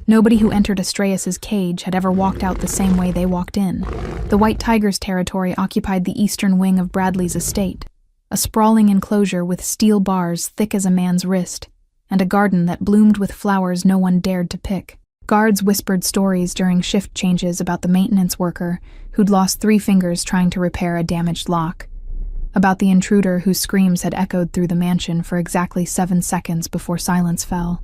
Nobody who entered Astraeus's cage had ever walked out the same way they walked in. The White Tiger's territory occupied the eastern wing of Bradley's estate, a sprawling enclosure with steel bars thick as a man's wrist, and a garden that bloomed with flowers no one dared to pick. Guards whispered stories during shift changes about the maintenance worker who'd lost 3 fingers trying to repair a damaged lock, about the intruder whose screams had echoed through the mansion for exactly 7 seconds before silence fell.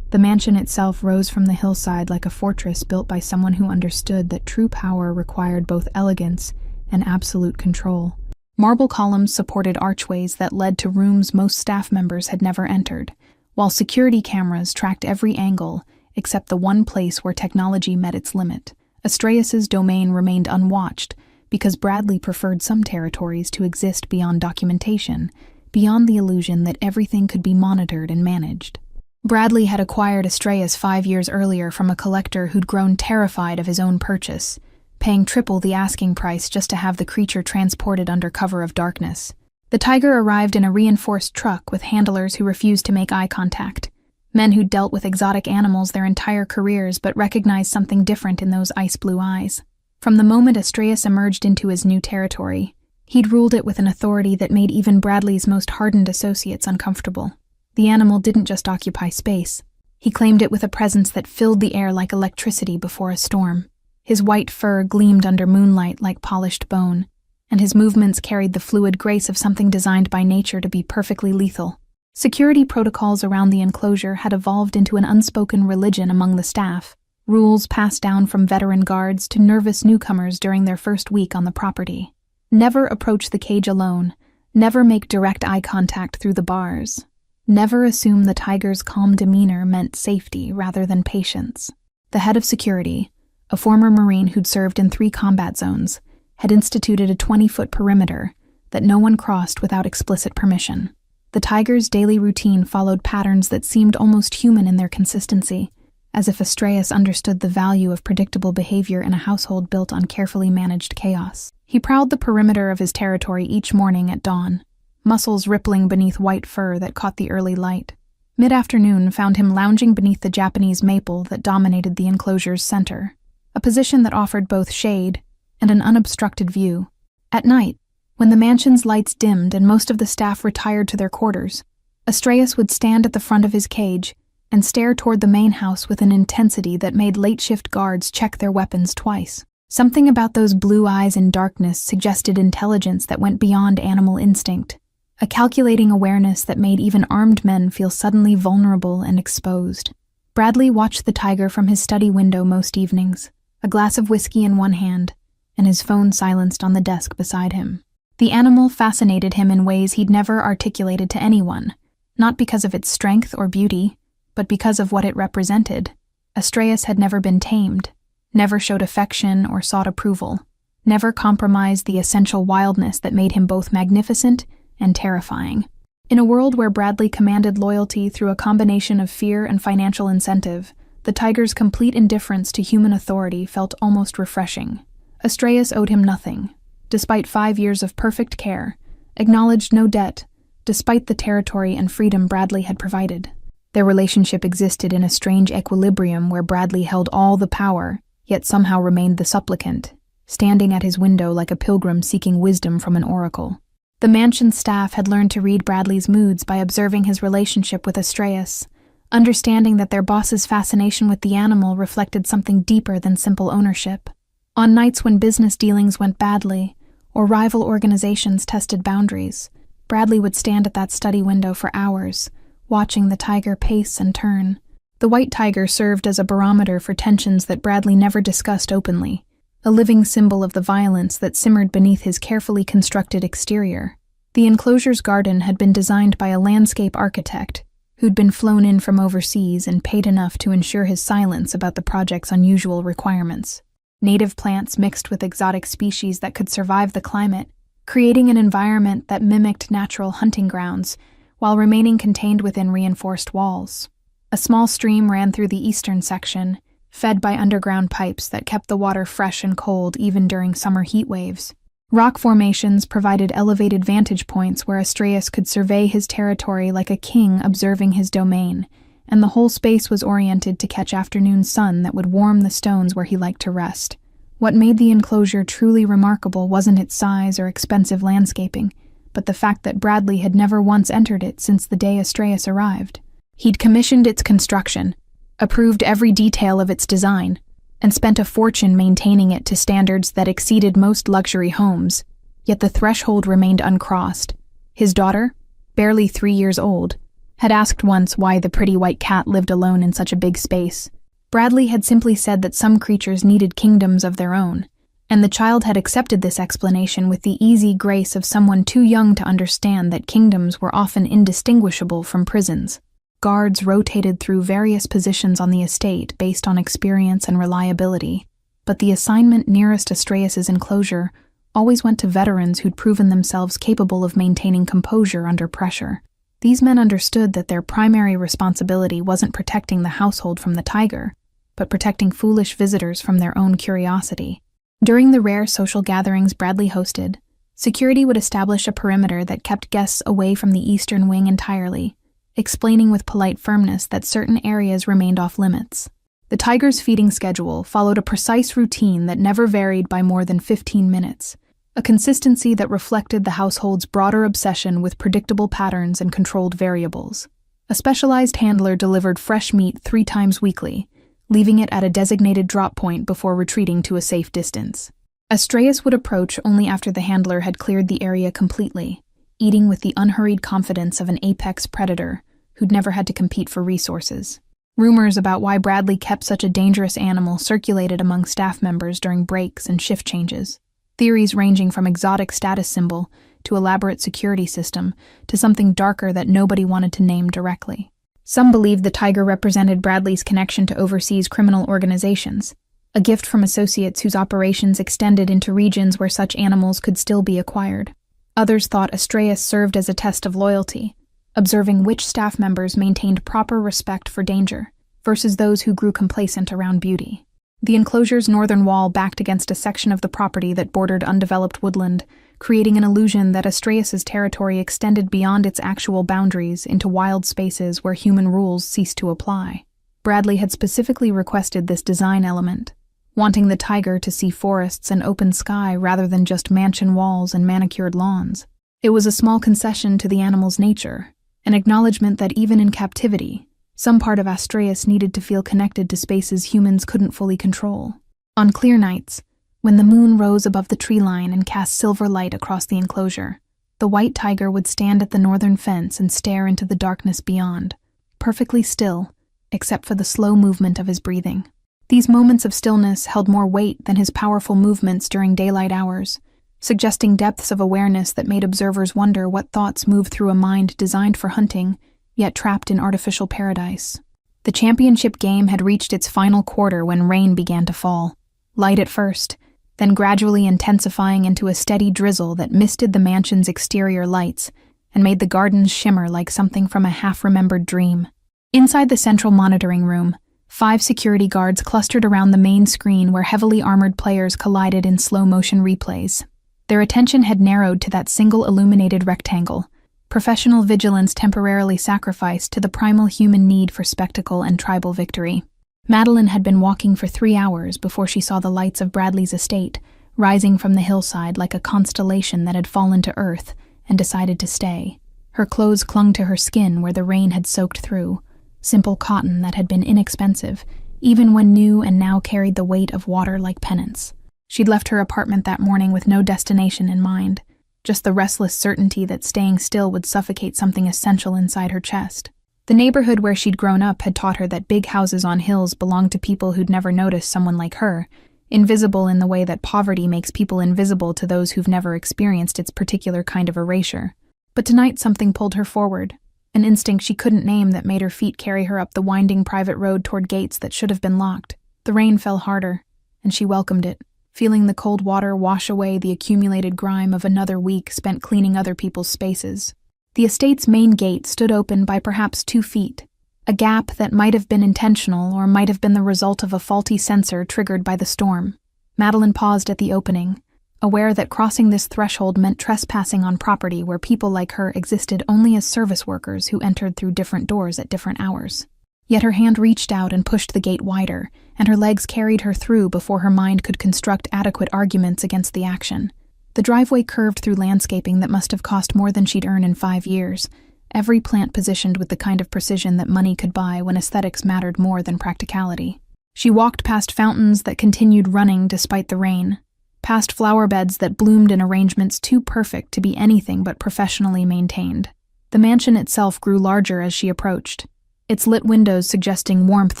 The mansion itself rose from the hillside like a fortress built by someone who understood that true power required both elegance and absolute control. Marble columns supported archways that led to rooms most staff members had never entered, while security cameras tracked every angle except the one place where technology met its limit. Astraeus's domain remained unwatched because Bradley preferred some territories to exist beyond documentation, beyond the illusion that everything could be monitored and managed. Bradley had acquired Astraeus 5 years earlier from a collector who'd grown terrified of his own purchase, paying triple the asking price just to have the creature transported under cover of darkness. The tiger arrived in a reinforced truck with handlers who refused to make eye contact, men who'd dealt with exotic animals their entire careers but recognized something different in those ice-blue eyes. From the moment Astraeus emerged into his new territory, he'd ruled it with an authority that made even Bradley's most hardened associates uncomfortable. The animal didn't just occupy space. He claimed it with a presence that filled the air like electricity before a storm. His white fur gleamed under moonlight like polished bone, and his movements carried the fluid grace of something designed by nature to be perfectly lethal. Security protocols around the enclosure had evolved into an unspoken religion among the staff, rules passed down from veteran guards to nervous newcomers during their first week on the property. Never approach the cage alone, never make direct eye contact through the bars. Never assume the tiger's calm demeanor meant safety rather than patience. The head of security, a former Marine who'd served in 3 combat zones, had instituted a 20-foot perimeter that no one crossed without explicit permission. The tiger's daily routine followed patterns that seemed almost human in their consistency, as if Astraeus understood the value of predictable behavior in a household built on carefully managed chaos. He prowled the perimeter of his territory each morning at dawn, muscles rippling beneath white fur that caught the early light. Mid-afternoon found him lounging beneath the Japanese maple that dominated the enclosure's center, a position that offered both shade and an unobstructed view. At night, when the mansion's lights dimmed and most of the staff retired to their quarters, Astraeus would stand at the front of his cage and stare toward the main house with an intensity that made late-shift guards check their weapons twice. Something about those blue eyes in darkness suggested intelligence that went beyond animal instinct, a calculating awareness that made even armed men feel suddenly vulnerable and exposed. Bradley watched the tiger from his study window most evenings, a glass of whiskey in one hand, and his phone silenced on the desk beside him. The animal fascinated him in ways he'd never articulated to anyone, not because of its strength or beauty, but because of what it represented. Astraeus had never been tamed, never showed affection or sought approval, never compromised the essential wildness that made him both magnificent and terrifying. In a world where Bradley commanded loyalty through a combination of fear and financial incentive, the tiger's complete indifference to human authority felt almost refreshing. Astraeus owed him nothing, despite 5 years of perfect care, acknowledged no debt, despite the territory and freedom Bradley had provided. Their relationship existed in a strange equilibrium where Bradley held all the power, yet somehow remained the supplicant, standing at his window like a pilgrim seeking wisdom from an oracle. The mansion staff had learned to read Bradley's moods by observing his relationship with Astraeus, understanding that their boss's fascination with the animal reflected something deeper than simple ownership. On nights when business dealings went badly, or rival organizations tested boundaries, Bradley would stand at that study window for hours, watching the tiger pace and turn. The white tiger served as a barometer for tensions that Bradley never discussed openly, a living symbol of the violence that simmered beneath his carefully constructed exterior. The enclosure's garden had been designed by a landscape architect who'd been flown in from overseas and paid enough to ensure his silence about the project's unusual requirements. Native plants mixed with exotic species that could survive the climate, creating an environment that mimicked natural hunting grounds while remaining contained within reinforced walls. A small stream ran through the eastern section, fed by underground pipes that kept the water fresh and cold even during summer heat waves. Rock formations provided elevated vantage points where Astraeus could survey his territory like a king observing his domain, and the whole space was oriented to catch afternoon sun that would warm the stones where he liked to rest. What made the enclosure truly remarkable wasn't its size or expensive landscaping, but the fact that Bradley had never once entered it since the day Astræus arrived. He'd commissioned its construction, approved every detail of its design, and spent a fortune maintaining it to standards that exceeded most luxury homes, yet the threshold remained uncrossed. His daughter, barely 3 years old, had asked once why the pretty white cat lived alone in such a big space. Bradley had simply said that some creatures needed kingdoms of their own, and the child had accepted this explanation with the easy grace of someone too young to understand that kingdoms were often indistinguishable from prisons. Guards rotated through various positions on the estate based on experience and reliability, but the assignment nearest Astræus's enclosure always went to veterans who'd proven themselves capable of maintaining composure under pressure. These men understood that their primary responsibility wasn't protecting the household from the tiger, but protecting foolish visitors from their own curiosity. During the rare social gatherings Bradley hosted, security would establish a perimeter that kept guests away from the eastern wing entirely, explaining with polite firmness that certain areas remained off-limits. The tiger's feeding schedule followed a precise routine that never varied by more than 15 minutes, a consistency that reflected the household's broader obsession with predictable patterns and controlled variables. A specialized handler delivered fresh meat 3 times weekly, leaving it at a designated drop point before retreating to a safe distance. Astræus would approach only after the handler had cleared the area completely, eating with the unhurried confidence of an apex predator who'd never had to compete for resources. Rumors about why Bradley kept such a dangerous animal circulated among staff members during breaks and shift changes. Theories ranging from exotic status symbol to elaborate security system to something darker that nobody wanted to name directly. Some believed the tiger represented Bradley's connection to overseas criminal organizations, a gift from associates whose operations extended into regions where such animals could still be acquired. Others thought Astræus served as a test of loyalty, observing which staff members maintained proper respect for danger versus those who grew complacent around beauty. The enclosure's northern wall backed against a section of the property that bordered undeveloped woodland, creating an illusion that Astræus's territory extended beyond its actual boundaries into wild spaces where human rules ceased to apply. Bradley had specifically requested this design element, wanting the tiger to see forests and open sky rather than just mansion walls and manicured lawns. It was a small concession to the animal's nature, an acknowledgement that even in captivity, some part of Astræus needed to feel connected to spaces humans couldn't fully control. On clear nights, when the moon rose above the tree line and cast silver light across the enclosure, the white tiger would stand at the northern fence and stare into the darkness beyond, perfectly still, except for the slow movement of his breathing. These moments of stillness held more weight than his powerful movements during daylight hours, suggesting depths of awareness that made observers wonder what thoughts moved through a mind designed for hunting, yet trapped in artificial paradise. The championship game had reached its final quarter when rain began to fall, light at first, then gradually intensifying into a steady drizzle that misted the mansion's exterior lights and made the gardens shimmer like something from a half-remembered dream. Inside the central monitoring room, 5 security guards clustered around the main screen where heavily armored players collided in slow-motion replays. Their attention had narrowed to that single illuminated rectangle, professional vigilance temporarily sacrificed to the primal human need for spectacle and tribal victory. Madeline had been walking for 3 hours before she saw the lights of Bradley's estate, rising from the hillside like a constellation that had fallen to earth and decided to stay. Her clothes clung to her skin where the rain had soaked through, simple cotton that had been inexpensive, even when new and now carried the weight of water like penance. She'd left her apartment that morning with no destination in mind, just the restless certainty that staying still would suffocate something essential inside her chest. The neighborhood where she'd grown up had taught her that big houses on hills belonged to people who'd never noticed someone like her, invisible in the way that poverty makes people invisible to those who've never experienced its particular kind of erasure. But tonight something pulled her forward, an instinct she couldn't name that made her feet carry her up the winding private road toward gates that should have been locked. The rain fell harder, and she welcomed it, feeling the cold water wash away the accumulated grime of another week spent cleaning other people's spaces. The estate's main gate stood open by perhaps 2 feet, a gap that might have been intentional or might have been the result of a faulty sensor triggered by the storm. Madeline paused at the opening, aware that crossing this threshold meant trespassing on property where people like her existed only as service workers who entered through different doors at different hours. Yet her hand reached out and pushed the gate wider, and her legs carried her through before her mind could construct adequate arguments against the action. The driveway curved through landscaping that must have cost more than she'd earn in 5 years, every plant positioned with the kind of precision that money could buy when aesthetics mattered more than practicality. She walked past fountains that continued running despite the rain, past flower beds that bloomed in arrangements too perfect to be anything but professionally maintained. The mansion itself grew larger as she approached, its lit windows suggesting warmth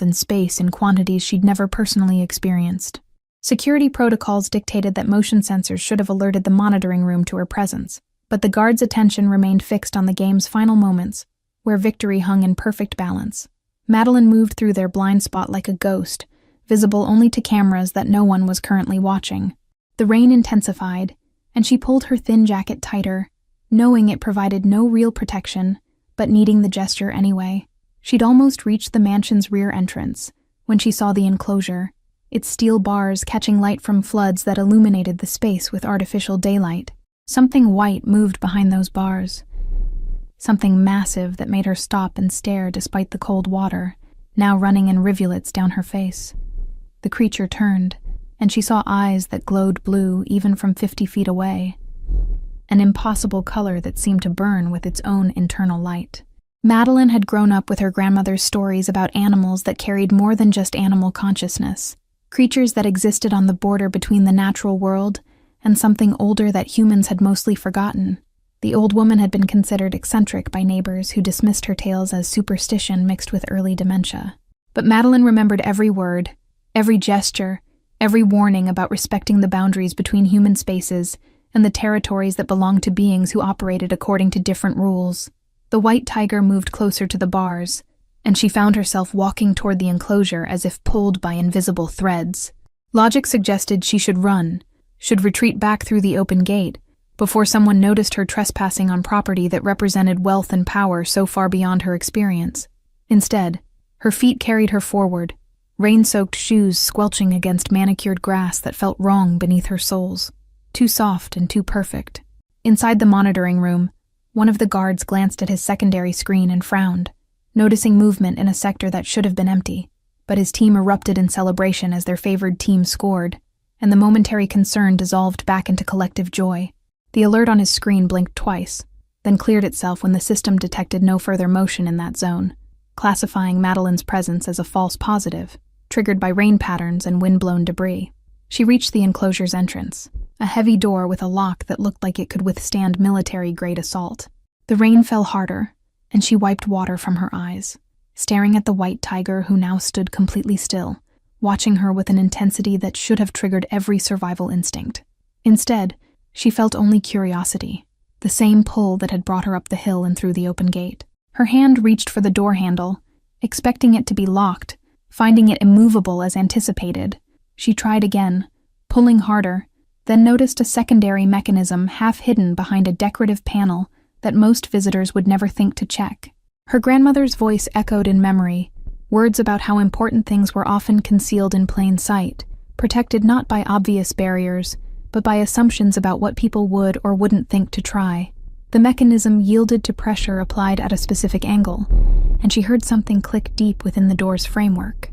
and space in quantities she'd never personally experienced. Security protocols dictated that motion sensors should have alerted the monitoring room to her presence, but the guards' attention remained fixed on the game's final moments, where victory hung in perfect balance. Madeline moved through their blind spot like a ghost, visible only to cameras that no one was currently watching. The rain intensified, and she pulled her thin jacket tighter, knowing it provided no real protection, but needing the gesture anyway. She'd almost reached the mansion's rear entrance when she saw the enclosure, its steel bars catching light from floods that illuminated the space with artificial daylight. Something white moved behind those bars, something massive that made her stop and stare despite the cold water, now running in rivulets down her face. The creature turned, and she saw eyes that glowed blue even from 50 feet away, an impossible color that seemed to burn with its own internal light. Madeline had grown up with her grandmother's stories about animals that carried more than just animal consciousness, creatures that existed on the border between the natural world and something older that humans had mostly forgotten. The old woman had been considered eccentric by neighbors who dismissed her tales as superstition mixed with early dementia. But Madeline remembered every word, every gesture, every warning about respecting the boundaries between human spaces and the territories that belonged to beings who operated according to different rules. The white tiger moved closer to the bars, and she found herself walking toward the enclosure as if pulled by invisible threads. Logic suggested she should run, should retreat back through the open gate, before someone noticed her trespassing on property that represented wealth and power so far beyond her experience. Instead, her feet carried her forward, rain-soaked shoes squelching against manicured grass that felt wrong beneath her soles, too soft and too perfect. Inside the monitoring room, one of the guards glanced at his secondary screen and frowned, noticing movement in a sector that should have been empty, but his team erupted in celebration as their favored team scored, and the momentary concern dissolved back into collective joy. The alert on his screen blinked twice, then cleared itself when the system detected no further motion in that zone, classifying Madeline's presence as a false positive, triggered by rain patterns and wind-blown debris. She reached the enclosure's entrance, a heavy door with a lock that looked like it could withstand military-grade assault. The rain fell harder, and she wiped water from her eyes, staring at the white tiger who now stood completely still, watching her with an intensity that should have triggered every survival instinct. Instead, she felt only curiosity, the same pull that had brought her up the hill and through the open gate. Her hand reached for the door handle, expecting it to be locked, finding it immovable as anticipated. She tried again, pulling harder, then noticed a secondary mechanism half hidden behind a decorative panel that most visitors would never think to check. Her grandmother's voice echoed in memory, words about how important things were often concealed in plain sight, protected not by obvious barriers, but by assumptions about what people would or wouldn't think to try. The mechanism yielded to pressure applied at a specific angle, and she heard something click deep within the door's framework.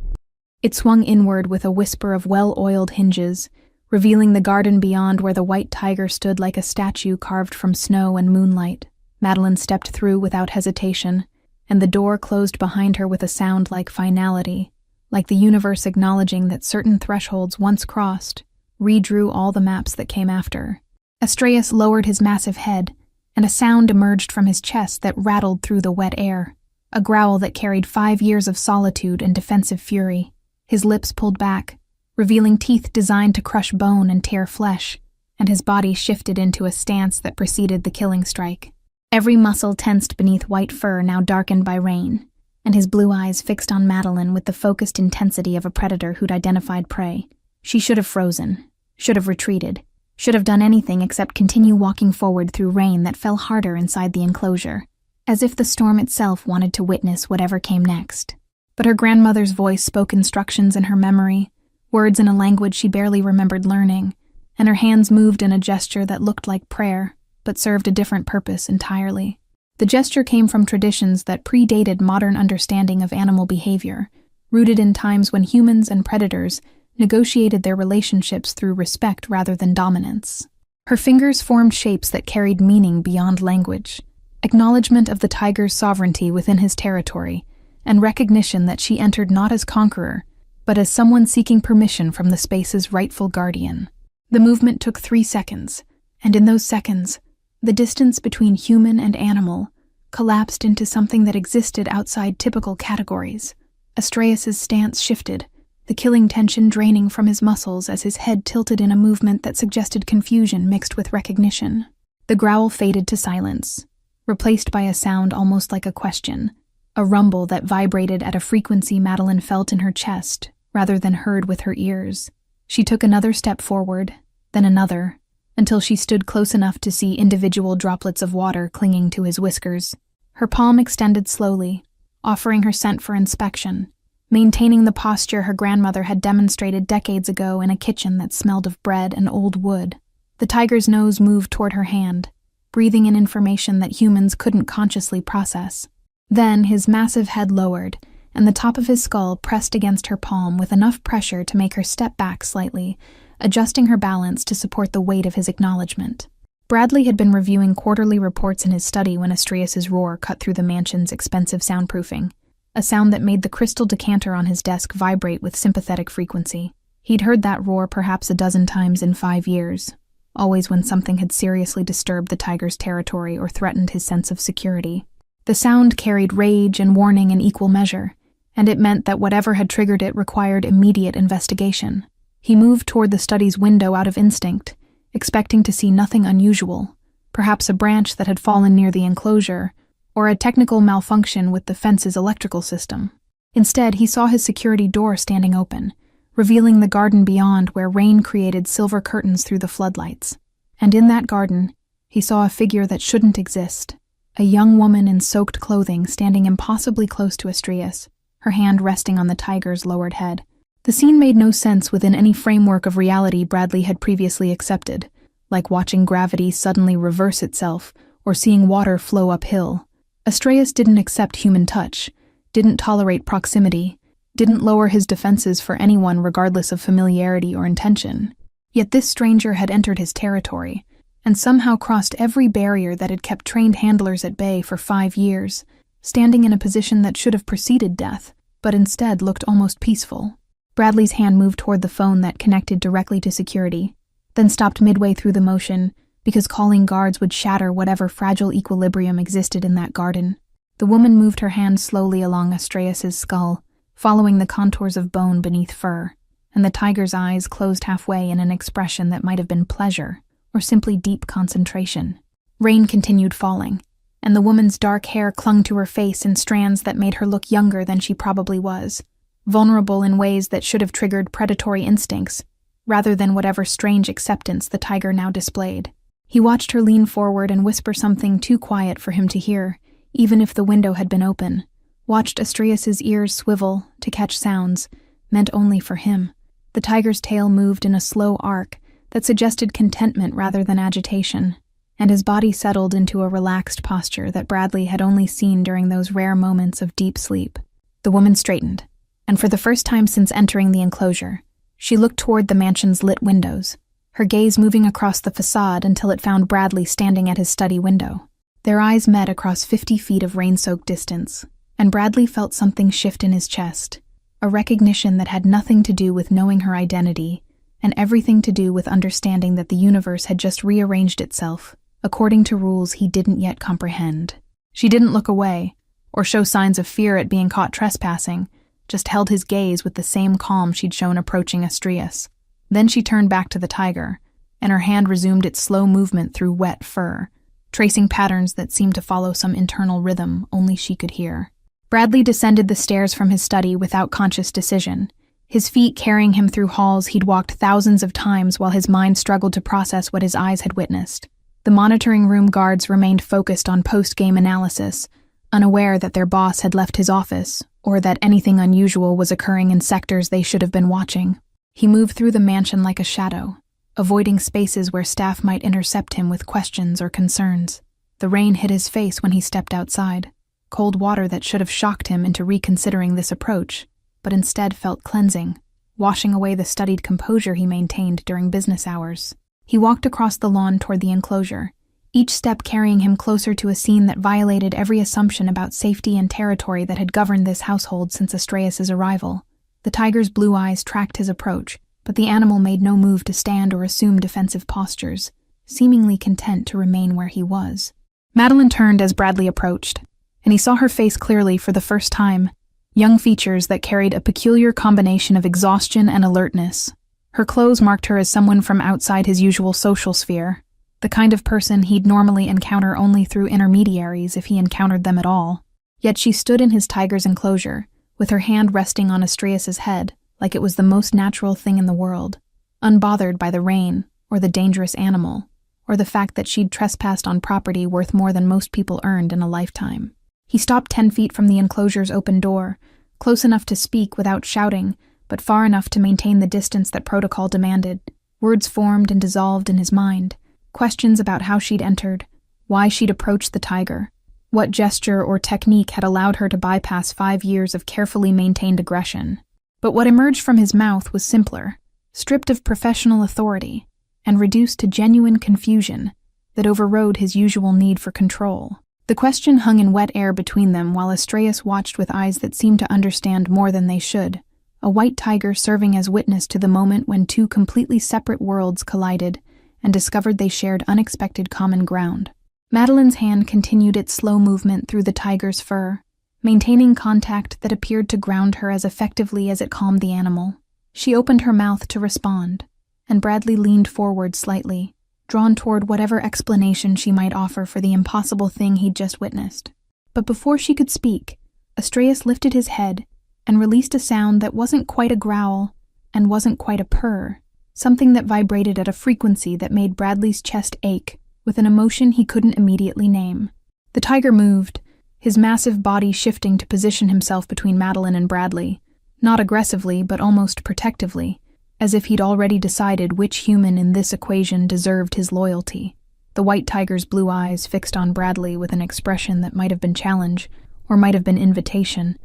It swung inward with a whisper of well-oiled hinges, revealing the garden beyond where the white tiger stood like a statue carved from snow and moonlight. Madeline stepped through without hesitation, and the door closed behind her with a sound like finality, like the universe acknowledging that certain thresholds once crossed, redrew all the maps that came after. Astreus lowered his massive head, and a sound emerged from his chest that rattled through the wet air, a growl that carried 5 years of solitude and defensive fury. His lips pulled back, revealing teeth designed to crush bone and tear flesh, and his body shifted into a stance that preceded the killing strike. Every muscle tensed beneath white fur now darkened by rain, and his blue eyes fixed on Madeline with the focused intensity of a predator who'd identified prey. She should have frozen, should have retreated, should have done anything except continue walking forward through rain that fell harder inside the enclosure, as if the storm itself wanted to witness whatever came next. But her grandmother's voice spoke instructions in her memory, words in a language she barely remembered learning, and her hands moved in a gesture that looked like prayer, but served a different purpose entirely. The gesture came from traditions that predated modern understanding of animal behavior, rooted in times when humans and predators negotiated their relationships through respect rather than dominance. Her fingers formed shapes that carried meaning beyond language, acknowledgement of the tiger's sovereignty within his territory, and recognition that she entered not as conqueror, but as someone seeking permission from the space's rightful guardian. The movement took 3 seconds, and in those seconds, the distance between human and animal collapsed into something that existed outside typical categories. Astraeus's stance shifted, the killing tension draining from his muscles as his head tilted in a movement that suggested confusion mixed with recognition. The growl faded to silence, replaced by a sound almost like a question, a rumble that vibrated at a frequency Madeline felt in her chest rather than heard with her ears. She took another step forward, then another, until she stood close enough to see individual droplets of water clinging to his whiskers. Her palm extended slowly, offering her scent for inspection, maintaining the posture her grandmother had demonstrated decades ago in a kitchen that smelled of bread and old wood. The tiger's nose moved toward her hand, breathing in information that humans couldn't consciously process. Then his massive head lowered, and the top of his skull pressed against her palm with enough pressure to make her step back slightly, adjusting her balance to support the weight of his acknowledgement. Bradley had been reviewing quarterly reports in his study when Astraeus's roar cut through the mansion's expensive soundproofing, a sound that made the crystal decanter on his desk vibrate with sympathetic frequency. He'd heard that roar perhaps a dozen times in 5 years, always when something had seriously disturbed the tiger's territory or threatened his sense of security. The sound carried rage and warning in equal measure, and it meant that whatever had triggered it required immediate investigation. He moved toward the study's window out of instinct, expecting to see nothing unusual, perhaps a branch that had fallen near the enclosure, or a technical malfunction with the fence's electrical system. Instead, he saw his security door standing open, revealing the garden beyond where rain created silver curtains through the floodlights. And in that garden, he saw a figure that shouldn't exist, a young woman in soaked clothing standing impossibly close to Astraeus, her hand resting on the tiger's lowered head. The scene made no sense within any framework of reality Bradley had previously accepted, like watching gravity suddenly reverse itself or seeing water flow uphill. Astraeus didn't accept human touch, didn't tolerate proximity, didn't lower his defenses for anyone regardless of familiarity or intention. Yet this stranger had entered his territory, and somehow crossed every barrier that had kept trained handlers at bay for 5 years, standing in a position that should have preceded death, but instead looked almost peaceful. Bradley's hand moved toward the phone that connected directly to security, then stopped midway through the motion because calling guards would shatter whatever fragile equilibrium existed in that garden. The woman moved her hand slowly along Astraeus's skull, following the contours of bone beneath fur, and the tiger's eyes closed halfway in an expression that might have been pleasure or simply deep concentration. Rain continued falling, and the woman's dark hair clung to her face in strands that made her look younger than she probably was, vulnerable in ways that should have triggered predatory instincts, rather than whatever strange acceptance the tiger now displayed. He watched her lean forward and whisper something too quiet for him to hear, even if the window had been open, watched Astraeus's ears swivel to catch sounds meant only for him. The tiger's tail moved in a slow arc that suggested contentment rather than agitation, and his body settled into a relaxed posture that Bradley had only seen during those rare moments of deep sleep. The woman straightened, and for the first time since entering the enclosure, she looked toward the mansion's lit windows, her gaze moving across the facade until it found Bradley standing at his study window. Their eyes met across 50 feet of rain-soaked distance, and Bradley felt something shift in his chest, a recognition that had nothing to do with knowing her identity, and everything to do with understanding that the universe had just rearranged itself, according to rules he didn't yet comprehend. She didn't look away, or show signs of fear at being caught trespassing, just held his gaze with the same calm she'd shown approaching Astraeus. Then she turned back to the tiger, and her hand resumed its slow movement through wet fur, tracing patterns that seemed to follow some internal rhythm only she could hear. Bradley descended the stairs from his study without conscious decision, his feet carrying him through halls he'd walked thousands of times while his mind struggled to process what his eyes had witnessed. The monitoring room guards remained focused on post-game analysis, unaware that their boss had left his office or that anything unusual was occurring in sectors they should have been watching. He moved through the mansion like a shadow, avoiding spaces where staff might intercept him with questions or concerns. The rain hit his face when he stepped outside, cold water that should have shocked him into reconsidering this approach, but instead felt cleansing, washing away the studied composure he maintained during business hours. He walked across the lawn toward the enclosure, each step carrying him closer to a scene that violated every assumption about safety and territory that had governed this household since Astraeus' arrival. The tiger's blue eyes tracked his approach, but the animal made no move to stand or assume defensive postures, seemingly content to remain where he was. Madeline turned as Bradley approached, and he saw her face clearly for the first time, young features that carried a peculiar combination of exhaustion and alertness. Her clothes marked her as someone from outside his usual social sphere, the kind of person he'd normally encounter only through intermediaries if he encountered them at all. Yet she stood in his tiger's enclosure, with her hand resting on Astraeus' head, like it was the most natural thing in the world, unbothered by the rain, or the dangerous animal, or the fact that she'd trespassed on property worth more than most people earned in a lifetime. He stopped 10 feet from the enclosure's open door, close enough to speak without shouting, but far enough to maintain the distance that protocol demanded. Words formed and dissolved in his mind. Questions about how she'd entered, why she'd approached the tiger, what gesture or technique had allowed her to bypass 5 years of carefully maintained aggression. But what emerged from his mouth was simpler, stripped of professional authority, and reduced to genuine confusion that overrode his usual need for control. The question hung in wet air between them while Astraeus watched with eyes that seemed to understand more than they should, a white tiger serving as witness to the moment when two completely separate worlds collided and discovered they shared unexpected common ground. Madeline's hand continued its slow movement through the tiger's fur, maintaining contact that appeared to ground her as effectively as it calmed the animal. She opened her mouth to respond, and Bradley leaned forward slightly, drawn toward whatever explanation she might offer for the impossible thing he'd just witnessed. But before she could speak, Astraeus lifted his head and released a sound that wasn't quite a growl and wasn't quite a purr, something that vibrated at a frequency that made Bradley's chest ache with an emotion he couldn't immediately name. The tiger moved, his massive body shifting to position himself between Madeline and Bradley, not aggressively but almost protectively, as if he'd already decided which human in this equation deserved his loyalty. The white tiger's blue eyes fixed on Bradley with an expression that might have been challenge or might have been invitation,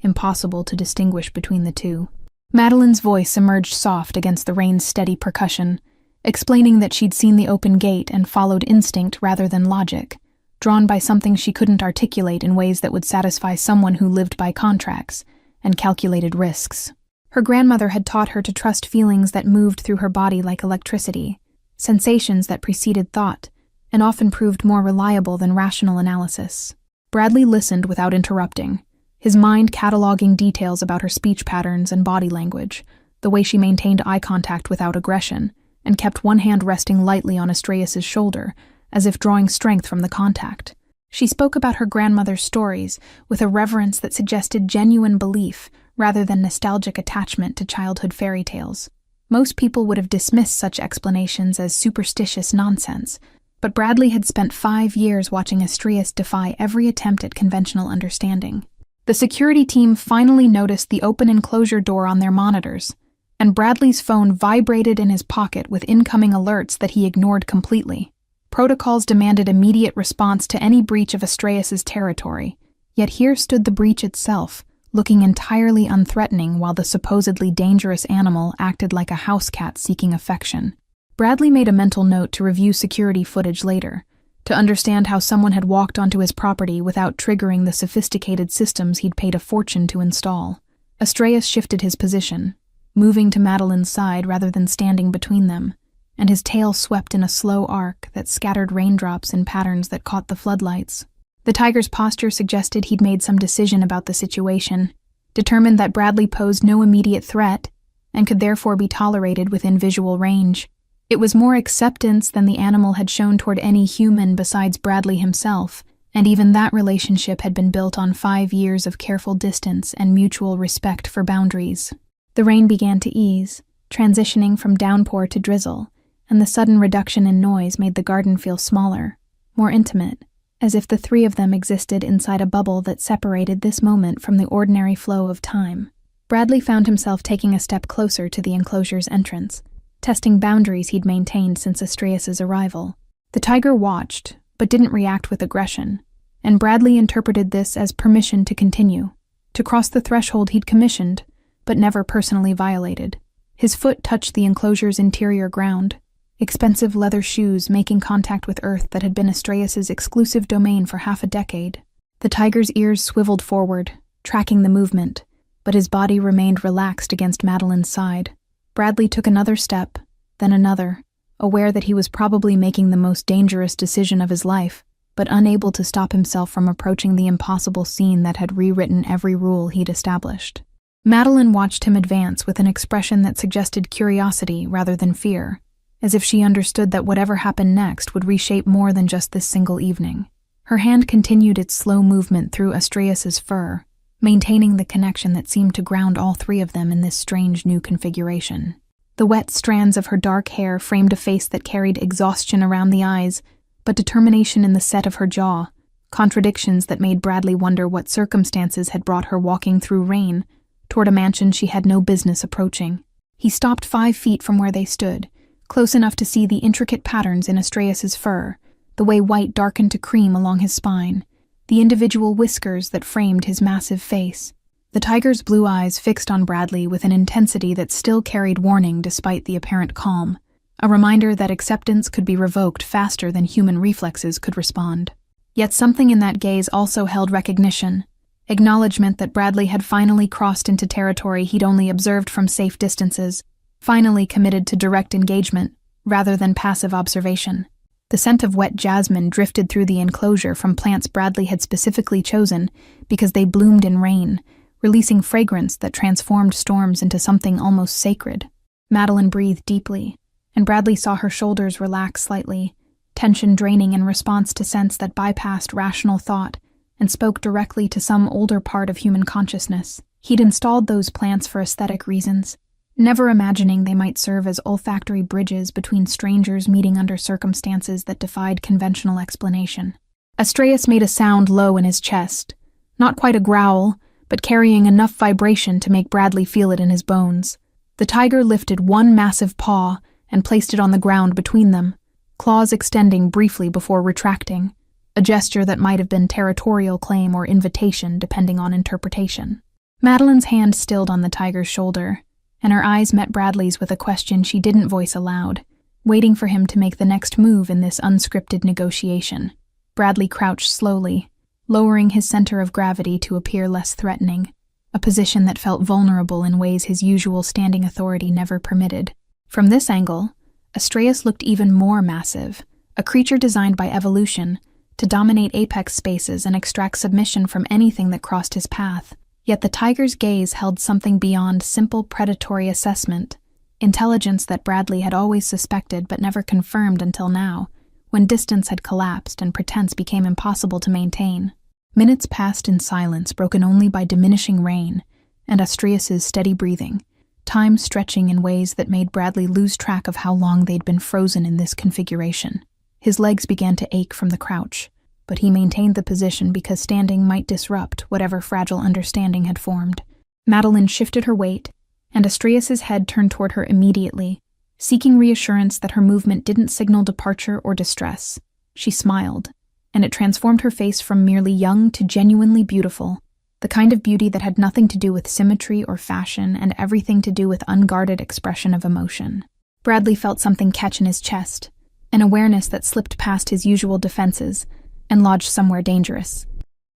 impossible to distinguish between the two. Madeline's voice emerged soft against the rain's steady percussion, explaining that she'd seen the open gate and followed instinct rather than logic, drawn by something she couldn't articulate in ways that would satisfy someone who lived by contracts and calculated risks. Her grandmother had taught her to trust feelings that moved through her body like electricity, sensations that preceded thought, and often proved more reliable than rational analysis. Bradley listened without interrupting, his mind cataloging details about her speech patterns and body language, the way she maintained eye contact without aggression, and kept one hand resting lightly on Astraeus' shoulder, as if drawing strength from the contact. She spoke about her grandmother's stories with a reverence that suggested genuine belief rather than nostalgic attachment to childhood fairy tales. Most people would have dismissed such explanations as superstitious nonsense, but Bradley had spent 5 years watching Astraeus defy every attempt at conventional understanding. The security team finally noticed the open enclosure door on their monitors, and Bradley's phone vibrated in his pocket with incoming alerts that he ignored completely. Protocols demanded immediate response to any breach of Astraeus' territory, yet here stood the breach itself, looking entirely unthreatening while the supposedly dangerous animal acted like a house cat seeking affection. Bradley made a mental note to review security footage later, to understand how someone had walked onto his property without triggering the sophisticated systems he'd paid a fortune to install. Astraeus shifted his position, moving to Madeline's side rather than standing between them, and his tail swept in a slow arc that scattered raindrops in patterns that caught the floodlights. The tiger's posture suggested he'd made some decision about the situation, determined that Bradley posed no immediate threat and could therefore be tolerated within visual range. It was more acceptance than the animal had shown toward any human besides Bradley himself, and even that relationship had been built on 5 years of careful distance and mutual respect for boundaries. The rain began to ease, transitioning from downpour to drizzle, and the sudden reduction in noise made the garden feel smaller, more intimate, as if the three of them existed inside a bubble that separated this moment from the ordinary flow of time. Bradley found himself taking a step closer to the enclosure's entrance, testing boundaries he'd maintained since Astraeus' arrival. The tiger watched, but didn't react with aggression, and Bradley interpreted this as permission to continue, to cross the threshold he'd commissioned, but never personally violated. His foot touched the enclosure's interior ground, expensive leather shoes making contact with earth that had been Astraeus's exclusive domain for half a decade. The tiger's ears swiveled forward, tracking the movement, but his body remained relaxed against Madeline's side. Bradley took another step, then another, aware that he was probably making the most dangerous decision of his life, but unable to stop himself from approaching the impossible scene that had rewritten every rule he'd established. Madeline watched him advance with an expression that suggested curiosity rather than fear, as if she understood that whatever happened next would reshape more than just this single evening. Her hand continued its slow movement through Astraeus's fur, maintaining the connection that seemed to ground all three of them in this strange new configuration. The wet strands of her dark hair framed a face that carried exhaustion around the eyes, but determination in the set of her jaw, contradictions that made Bradley wonder what circumstances had brought her walking through rain toward a mansion she had no business approaching. He stopped 5 feet from where they stood, close enough to see the intricate patterns in Astraeus's fur, the way white darkened to cream along his spine, the individual whiskers that framed his massive face. The tiger's blue eyes fixed on Bradley with an intensity that still carried warning despite the apparent calm, a reminder that acceptance could be revoked faster than human reflexes could respond. Yet something in that gaze also held recognition, acknowledgement that Bradley had finally crossed into territory he'd only observed from safe distances, finally committed to direct engagement rather than passive observation. The scent of wet jasmine drifted through the enclosure from plants Bradley had specifically chosen because they bloomed in rain, releasing fragrance that transformed storms into something almost sacred. Madeline breathed deeply, and Bradley saw her shoulders relax slightly, tension draining in response to sense that bypassed rational thought and spoke directly to some older part of human consciousness. He'd installed those plants for aesthetic reasons, never imagining they might serve as olfactory bridges between strangers meeting under circumstances that defied conventional explanation. Astraeus made a sound low in his chest, not quite a growl, but carrying enough vibration to make Bradley feel it in his bones. The tiger lifted one massive paw and placed it on the ground between them, claws extending briefly before retracting, a gesture that might have been territorial claim or invitation depending on interpretation. Madeline's hand stilled on the tiger's shoulder, and her eyes met Bradley's with a question she didn't voice aloud, waiting for him to make the next move in this unscripted negotiation. Bradley crouched slowly, lowering his center of gravity to appear less threatening, a position that felt vulnerable in ways his usual standing authority never permitted. From this angle, Astraeus looked even more massive, a creature designed by evolution to dominate apex spaces and extract submission from anything that crossed his path. Yet the tiger's gaze held something beyond simple predatory assessment, intelligence that Bradley had always suspected but never confirmed until now, when distance had collapsed and pretense became impossible to maintain. Minutes passed in silence, broken only by diminishing rain and Astraeus's steady breathing, time stretching in ways that made Bradley lose track of how long they'd been frozen in this configuration. His legs began to ache from the crouch, but he maintained the position because standing might disrupt whatever fragile understanding had formed. Madeline shifted her weight, and Astraeus's head turned toward her immediately, seeking reassurance that her movement didn't signal departure or distress. She smiled, and it transformed her face from merely young to genuinely beautiful, the kind of beauty that had nothing to do with symmetry or fashion and everything to do with unguarded expression of emotion. Bradley felt something catch in his chest, an awareness that slipped past his usual defenses and lodged somewhere dangerous.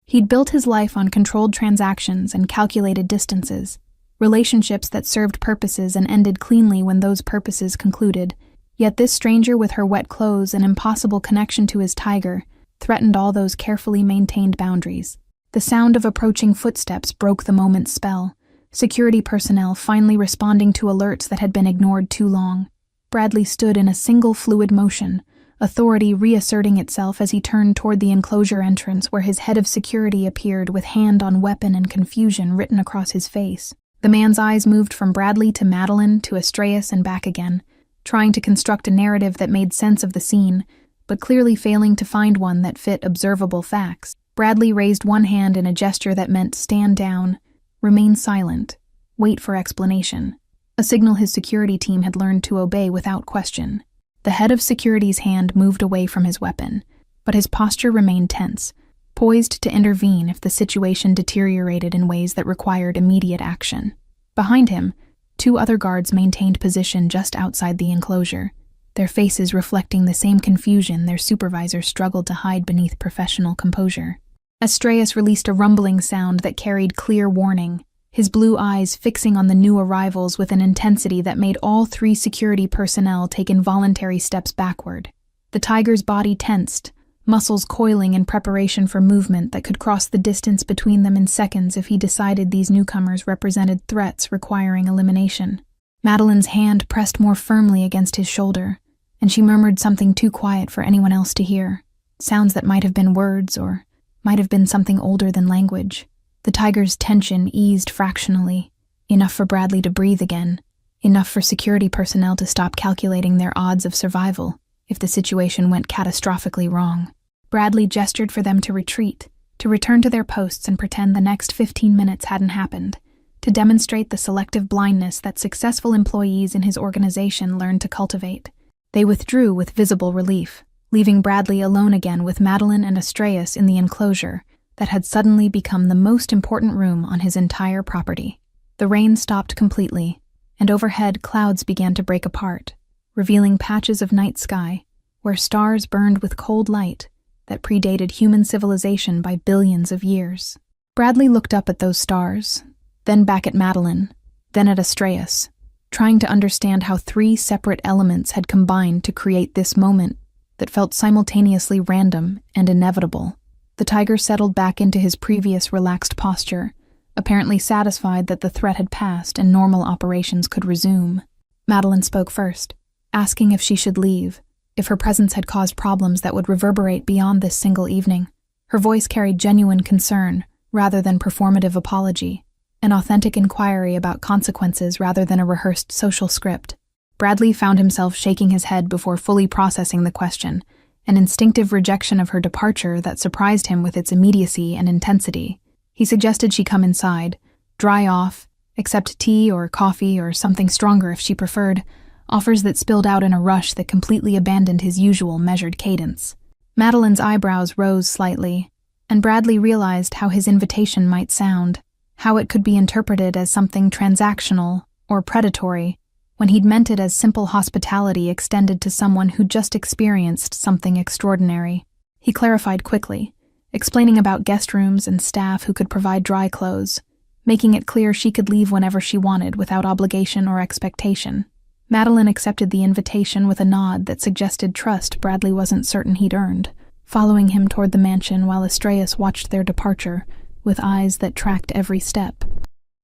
He'd built his life on controlled transactions and calculated distances, relationships that served purposes and ended cleanly when those purposes concluded. Yet this stranger with her wet clothes and impossible connection to his tiger threatened all those carefully maintained boundaries. The sound of approaching footsteps broke the moment's spell, security personnel finally responding to alerts that had been ignored too long. Bradley stood in a single fluid motion, authority reasserting itself as he turned toward the enclosure entrance where his head of security appeared with hand on weapon and confusion written across his face. The man's eyes moved from Bradley to Madeline to Astraeus and back again, trying to construct a narrative that made sense of the scene, but clearly failing to find one that fit observable facts. Bradley raised one hand in a gesture that meant stand down, remain silent, wait for explanation, a signal his security team had learned to obey without question. The head of security's hand moved away from his weapon, but his posture remained tense, poised to intervene if the situation deteriorated in ways that required immediate action. Behind him, 2 other guards maintained position just outside the enclosure, their faces reflecting the same confusion their supervisor struggled to hide beneath professional composure. Astreus released a rumbling sound that carried clear warning, his blue eyes fixing on the new arrivals with an intensity that made all 3 security personnel take involuntary steps backward. The tiger's body tensed, muscles coiling in preparation for movement that could cross the distance between them in seconds if he decided these newcomers represented threats requiring elimination. Madeline's hand pressed more firmly against his shoulder, and she murmured something too quiet for anyone else to hear, sounds that might have been words or might have been something older than language. The tiger's tension eased fractionally, enough for Bradley to breathe again, enough for security personnel to stop calculating their odds of survival if the situation went catastrophically wrong. Bradley gestured for them to retreat, to return to their posts and pretend the next 15 minutes hadn't happened, to demonstrate the selective blindness that successful employees in his organization learned to cultivate. They withdrew with visible relief, leaving Bradley alone again with Madeline and Astreus in the enclosure that had suddenly become the most important room on his entire property. The rain stopped completely, and overhead clouds began to break apart, revealing patches of night sky where stars burned with cold light that predated human civilization by billions of years. Bradley looked up at those stars, then back at Madeline, then at Astreus, trying to understand how 3 separate elements had combined to create this moment that felt simultaneously random and inevitable. The tiger settled back into his previous relaxed posture, apparently satisfied that the threat had passed and normal operations could resume. Madeline spoke first, asking if she should leave, if her presence had caused problems that would reverberate beyond this single evening. Her voice carried genuine concern rather than performative apology, an authentic inquiry about consequences rather than a rehearsed social script. Bradley found himself shaking his head before fully processing the question, an instinctive rejection of her departure that surprised him with its immediacy and intensity. He suggested she come inside, dry off, accept tea or coffee or something stronger if she preferred, offers that spilled out in a rush that completely abandoned his usual measured cadence. Madeline's eyebrows rose slightly, and Bradley realized how his invitation might sound, how it could be interpreted as something transactional or predatory, when he'd meant it as simple hospitality extended to someone who just experienced something extraordinary. He clarified quickly, explaining about guest rooms and staff who could provide dry clothes, making it clear she could leave whenever she wanted without obligation or expectation. Madeline accepted the invitation with a nod that suggested trust Bradley wasn't certain he'd earned, following him toward the mansion while Astreus watched their departure with eyes that tracked every step.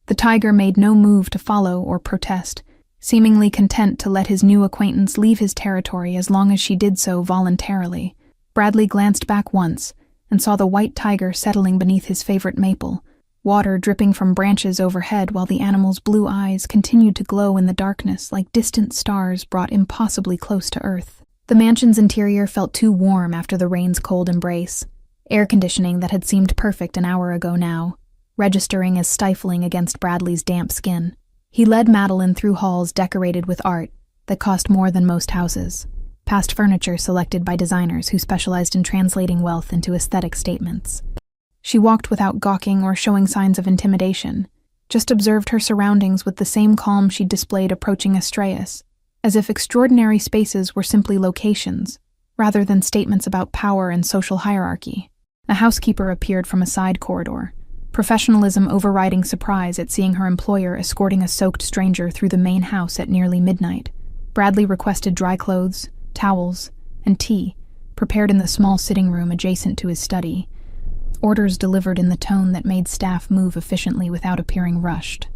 The tiger made no move to follow or protest, seemingly content to let his new acquaintance leave his territory as long as she did so voluntarily. Bradley glanced back once and saw the white tiger settling beneath his favorite maple, water dripping from branches overhead while the animal's blue eyes continued to glow in the darkness like distant stars brought impossibly close to Earth. The mansion's interior felt too warm after the rain's cold embrace, air conditioning that had seemed perfect an hour ago now, registering as stifling against Bradley's damp skin. He led Madeline through halls decorated with art that cost more than most houses, past furniture selected by designers who specialized in translating wealth into aesthetic statements. She walked without gawking or showing signs of intimidation, just observed her surroundings with the same calm she'd displayed approaching Astreus, as if extraordinary spaces were simply locations, rather than statements about power and social hierarchy. A housekeeper appeared from a side corridor, professionalism overriding surprise at seeing her employer escorting a soaked stranger through the main house at nearly midnight. Bradley requested dry clothes, towels, and tea, prepared in the small sitting room adjacent to his study, orders delivered in the tone that made staff move efficiently without appearing rushed.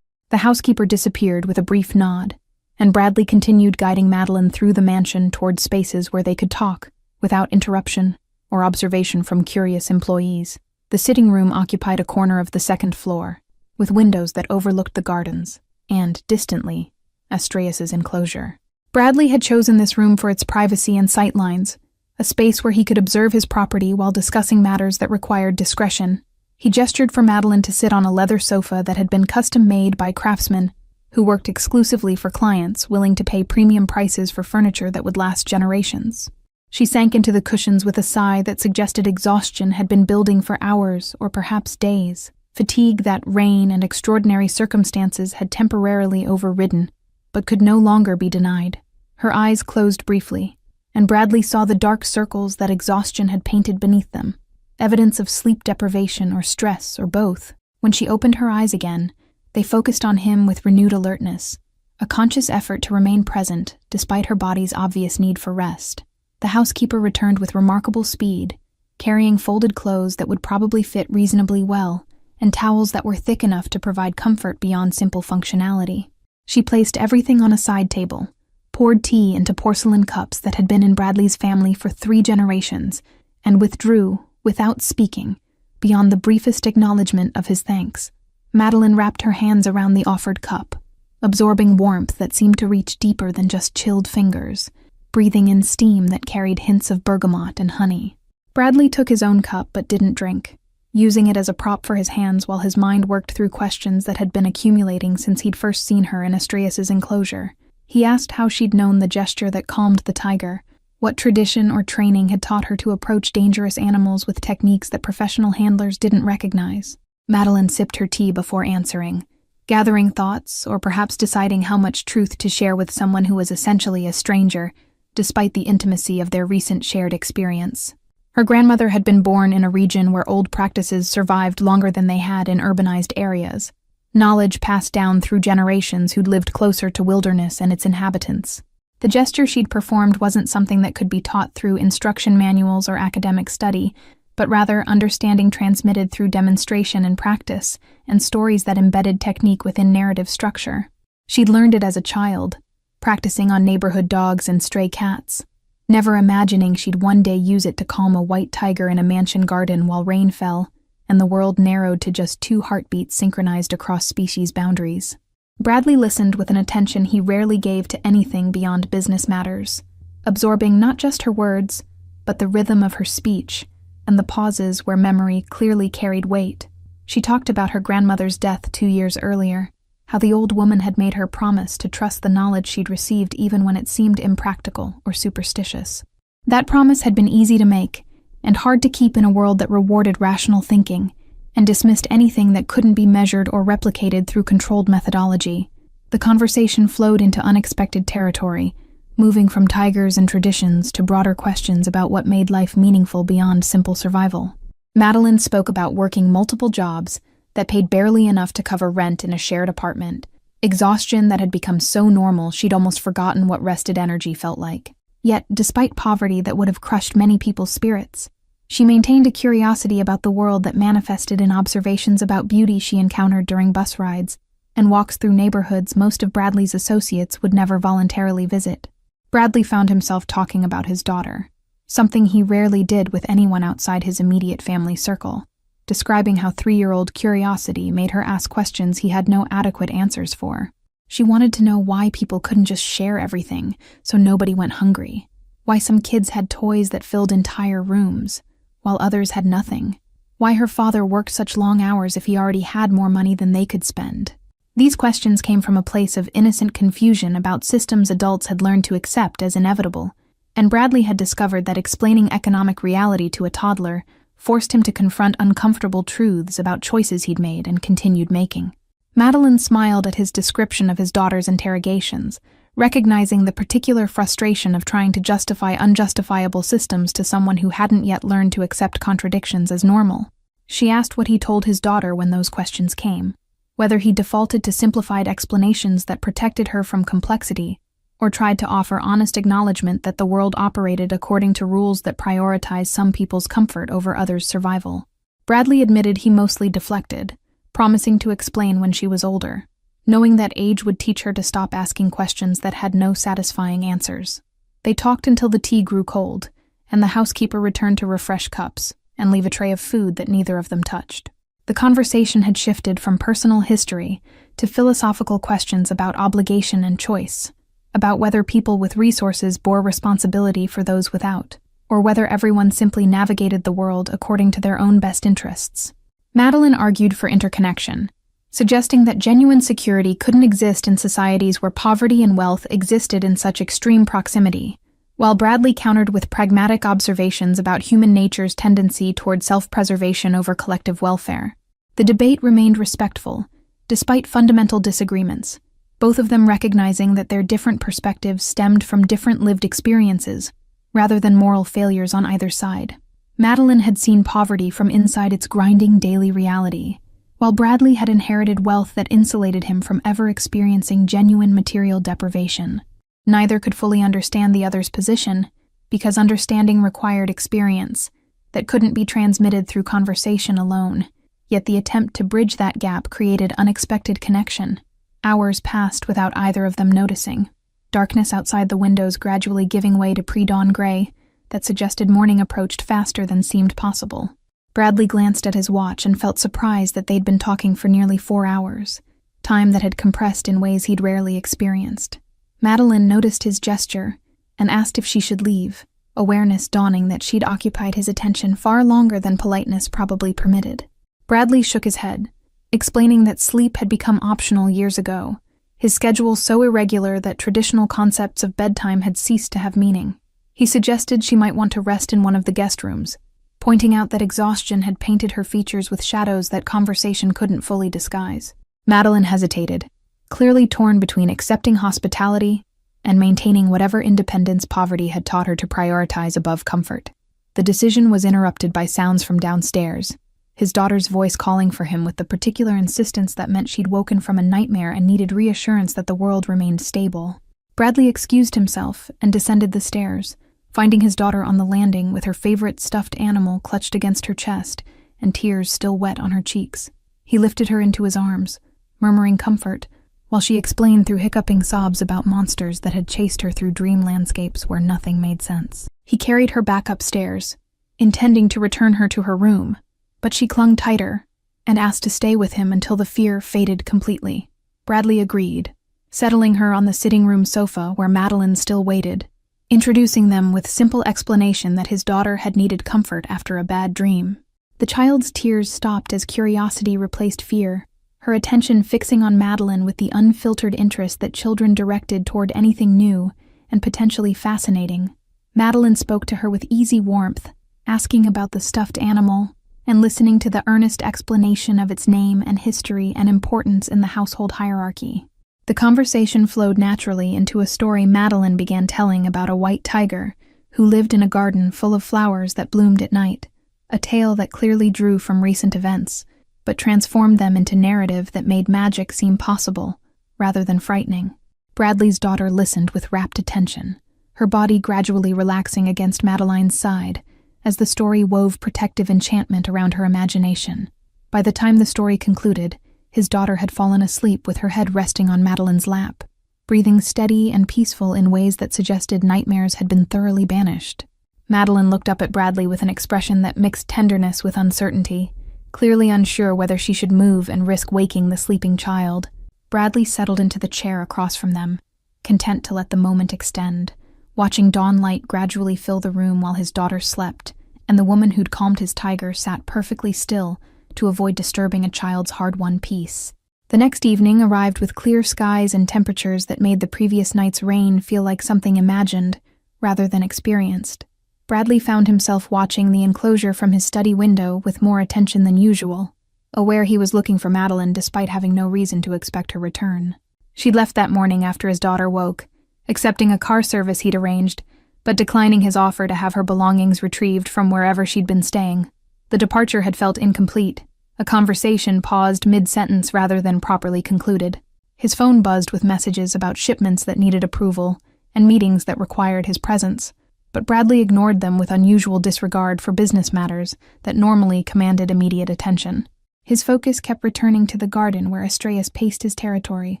The housekeeper disappeared with a brief nod, and Bradley continued guiding Madeline through the mansion toward spaces where they could talk, without interruption or observation from curious employees. The sitting room occupied a corner of the second floor, with windows that overlooked the gardens, and, distantly, Astreus's enclosure. Bradley had chosen this room for its privacy and sightlines, a space where he could observe his property while discussing matters that required discretion. He gestured for Madeline to sit on a leather sofa that had been custom-made by craftsmen who worked exclusively for clients willing to pay premium prices for furniture that would last generations. She sank into the cushions with a sigh that suggested exhaustion had been building for hours or perhaps days, fatigue that rain and extraordinary circumstances had temporarily overridden, but could no longer be denied. Her eyes closed briefly, and Bradley saw the dark circles that exhaustion had painted beneath them, evidence of sleep deprivation or stress or both. When she opened her eyes again, they focused on him with renewed alertness, a conscious effort to remain present despite her body's obvious need for rest. The housekeeper returned with remarkable speed, carrying folded clothes that would probably fit reasonably well, and towels that were thick enough to provide comfort beyond simple functionality. She placed everything on a side table, poured tea into porcelain cups that had been in Bradley's family for 3 generations, and withdrew, without speaking, beyond the briefest acknowledgement of his thanks. Madeline wrapped her hands around the offered cup, absorbing warmth that seemed to reach deeper than just chilled fingers, breathing in steam that carried hints of bergamot and honey. Bradley took his own cup but didn't drink, using it as a prop for his hands while his mind worked through questions that had been accumulating since he'd first seen her in Astreas's enclosure. He asked how she'd known the gesture that calmed the tiger, what tradition or training had taught her to approach dangerous animals with techniques that professional handlers didn't recognize. Madeline sipped her tea before answering, gathering thoughts or perhaps deciding how much truth to share with someone who was essentially a stranger, despite the intimacy of their recent shared experience. Her grandmother had been born in a region where old practices survived longer than they had in urbanized areas, knowledge passed down through generations who'd lived closer to wilderness and its inhabitants. The gesture she'd performed wasn't something that could be taught through instruction manuals or academic study, but rather understanding transmitted through demonstration and practice, and stories that embedded technique within narrative structure. She'd learned it as a child, practicing on neighborhood dogs and stray cats, never imagining she'd one day use it to calm a white tiger in a mansion garden while rain fell, and the world narrowed to just 2 heartbeats synchronized across species boundaries. Bradley listened with an attention he rarely gave to anything beyond business matters, absorbing not just her words, but the rhythm of her speech, and the pauses where memory clearly carried weight. She talked about her grandmother's death 2 years earlier, how the old woman had made her promise to trust the knowledge she'd received even when it seemed impractical or superstitious. That promise had been easy to make, and hard to keep in a world that rewarded rational thinking, and dismissed anything that couldn't be measured or replicated through controlled methodology. The conversation flowed into unexpected territory, moving from tigers and traditions to broader questions about what made life meaningful beyond simple survival. Madeline spoke about working multiple jobs that paid barely enough to cover rent in a shared apartment, exhaustion that had become so normal she'd almost forgotten what rested energy felt like. Yet, despite poverty that would have crushed many people's spirits, she maintained a curiosity about the world that manifested in observations about beauty she encountered during bus rides and walks through neighborhoods most of Bradley's associates would never voluntarily visit. Bradley found himself talking about his daughter, something he rarely did with anyone outside his immediate family circle, describing how 3-year-old curiosity made her ask questions he had no adequate answers for. She wanted to know why people couldn't just share everything so nobody went hungry, why some kids had toys that filled entire rooms, while others had nothing, why her father worked such long hours if he already had more money than they could spend. These questions came from a place of innocent confusion about systems adults had learned to accept as inevitable, and Bradley had discovered that explaining economic reality to a toddler forced him to confront uncomfortable truths about choices he'd made and continued making. Madeline smiled at his description of his daughter's interrogations, recognizing the particular frustration of trying to justify unjustifiable systems to someone who hadn't yet learned to accept contradictions as normal. She asked what he told his daughter when those questions came, whether he defaulted to simplified explanations that protected her from complexity, or tried to offer honest acknowledgement that the world operated according to rules that prioritized some people's comfort over others' survival. Bradley admitted he mostly deflected, promising to explain when she was older, knowing that age would teach her to stop asking questions that had no satisfying answers. They talked until the tea grew cold, and the housekeeper returned to refresh cups and leave a tray of food that neither of them touched. The conversation had shifted from personal history to philosophical questions about obligation and choice, about whether people with resources bore responsibility for those without, or whether everyone simply navigated the world according to their own best interests. Madeline argued for interconnection, suggesting that genuine security couldn't exist in societies where poverty and wealth existed in such extreme proximity, while Bradley countered with pragmatic observations about human nature's tendency toward self-preservation over collective welfare. The debate remained respectful, despite fundamental disagreements, both of them recognizing that their different perspectives stemmed from different lived experiences, rather than moral failures on either side. Madeline had seen poverty from inside its grinding daily reality, while Bradley had inherited wealth that insulated him from ever experiencing genuine material deprivation. Neither could fully understand the other's position, because understanding required experience that couldn't be transmitted through conversation alone, yet the attempt to bridge that gap created unexpected connection. Hours passed without either of them noticing, darkness outside the windows gradually giving way to pre-dawn gray that suggested morning approached faster than seemed possible. Bradley glanced at his watch and felt surprised that they'd been talking for nearly 4 hours, time that had compressed in ways he'd rarely experienced. Madeline noticed his gesture and asked if she should leave, awareness dawning that she'd occupied his attention far longer than politeness probably permitted. Bradley shook his head, explaining that sleep had become optional years ago, his schedule so irregular that traditional concepts of bedtime had ceased to have meaning. He suggested she might want to rest in one of the guest rooms, pointing out that exhaustion had painted her features with shadows that conversation couldn't fully disguise. Madeline hesitated, clearly torn between accepting hospitality and maintaining whatever independence poverty had taught her to prioritize above comfort. The decision was interrupted by sounds from downstairs, his daughter's voice calling for him with the particular insistence that meant she'd woken from a nightmare and needed reassurance that the world remained stable. Bradley excused himself and descended the stairs, finding his daughter on the landing with her favorite stuffed animal clutched against her chest and tears still wet on her cheeks. He lifted her into his arms, murmuring comfort, while she explained through hiccuping sobs about monsters that had chased her through dream landscapes where nothing made sense. He carried her back upstairs, intending to return her to her room, but she clung tighter and asked to stay with him until the fear faded completely. Bradley agreed, settling her on the sitting room sofa where Madeline still waited, introducing them with simple explanation that his daughter had needed comfort after a bad dream. The child's tears stopped as curiosity replaced fear, her attention fixing on Madeline with the unfiltered interest that children directed toward anything new and potentially fascinating. Madeline spoke to her with easy warmth, asking about the stuffed animal and listening to the earnest explanation of its name and history and importance in the household hierarchy. The conversation flowed naturally into a story Madeline began telling about a white tiger who lived in a garden full of flowers that bloomed at night, a tale that clearly drew from recent events, but transformed them into narrative that made magic seem possible, rather than frightening. Bradley's daughter listened with rapt attention, her body gradually relaxing against Madeline's side, as the story wove protective enchantment around her imagination. By the time the story concluded, his daughter had fallen asleep with her head resting on Madeline's lap, breathing steady and peaceful in ways that suggested nightmares had been thoroughly banished. Madeline looked up at Bradley with an expression that mixed tenderness with uncertainty, clearly unsure whether she should move and risk waking the sleeping child. Bradley settled into the chair across from them, content to let the moment extend, watching dawn light gradually fill the room while his daughter slept, and the woman who'd calmed his tiger sat perfectly still to avoid disturbing a child's hard-won peace. The next evening arrived with clear skies and temperatures that made the previous night's rain feel like something imagined rather than experienced. Bradley found himself watching the enclosure from his study window with more attention than usual, aware he was looking for Madeline despite having no reason to expect her return. She'd left that morning after his daughter woke, accepting a car service he'd arranged, but declining his offer to have her belongings retrieved from wherever she'd been staying. The departure had felt incomplete. A conversation paused mid-sentence rather than properly concluded. His phone buzzed with messages about shipments that needed approval and meetings that required his presence, but Bradley ignored them with unusual disregard for business matters that normally commanded immediate attention. His focus kept returning to the garden where Astreus paced his territory,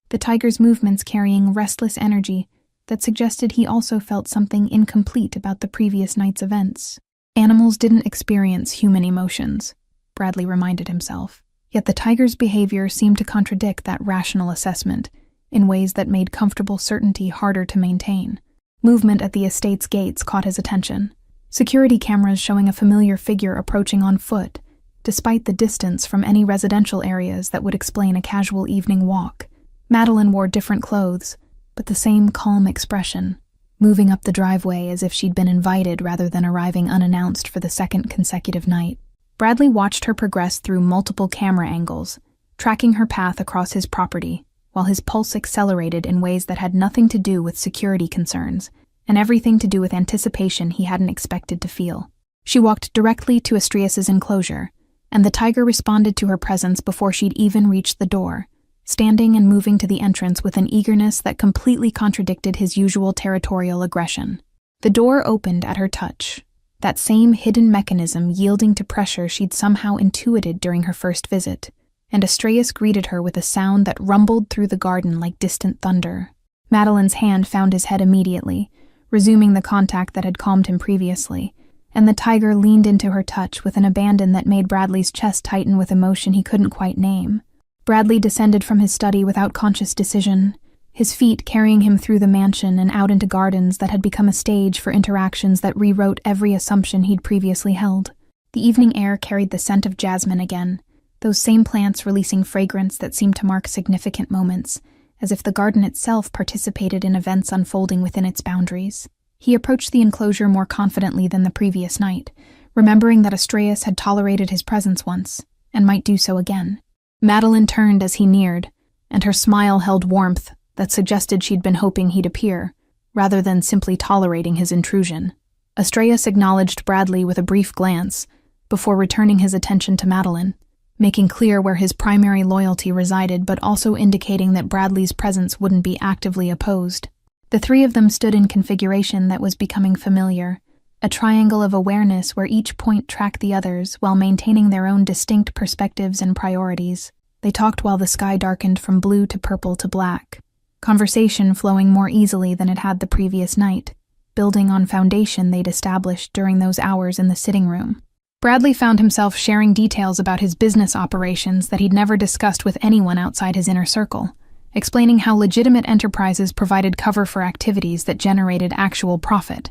the tiger's movements carrying restless energy that suggested he also felt something incomplete about the previous night's events. Animals didn't experience human emotions, Bradley reminded himself, yet the tiger's behavior seemed to contradict that rational assessment in ways that made comfortable certainty harder to maintain. Movement at the estate's gates caught his attention, security cameras showing a familiar figure approaching on foot, despite the distance from any residential areas that would explain a casual evening walk. Madeline wore different clothes, but the same calm expression, moving up the driveway as if she'd been invited rather than arriving unannounced for the second consecutive night. Bradley watched her progress through multiple camera angles, tracking her path across his property, while his pulse accelerated in ways that had nothing to do with security concerns, and everything to do with anticipation he hadn't expected to feel. She walked directly to Adheres' enclosure, and the tiger responded to her presence before she'd even reached the door, standing and moving to the entrance with an eagerness that completely contradicted his usual territorial aggression. The door opened at her touch, that same hidden mechanism yielding to pressure she'd somehow intuited during her first visit, and Adheres greeted her with a sound that rumbled through the garden like distant thunder. Madeline's hand found his head immediately, resuming the contact that had calmed him previously, and the tiger leaned into her touch with an abandon that made Bradley's chest tighten with emotion he couldn't quite name. Bradley descended from his study without conscious decision, his feet carrying him through the mansion and out into gardens that had become a stage for interactions that rewrote every assumption he'd previously held. The evening air carried the scent of jasmine again, those same plants releasing fragrance that seemed to mark significant moments, as if the garden itself participated in events unfolding within its boundaries. He approached the enclosure more confidently than the previous night, remembering that Adheres had tolerated his presence once, and might do so again. Madeline turned as he neared, and her smile held warmth that suggested she'd been hoping he'd appear, rather than simply tolerating his intrusion. Adheres acknowledged Bradley with a brief glance, before returning his attention to Madeline, making clear where his primary loyalty resided but also indicating that Bradley's presence wouldn't be actively opposed. The three of them stood in configuration that was becoming familiar, a triangle of awareness where each point tracked the others while maintaining their own distinct perspectives and priorities. They talked while the sky darkened from blue to purple to black, conversation flowing more easily than it had the previous night, building on foundation they'd established during those hours in the sitting room. Bradley found himself sharing details about his business operations that he'd never discussed with anyone outside his inner circle, explaining how legitimate enterprises provided cover for activities that generated actual profit.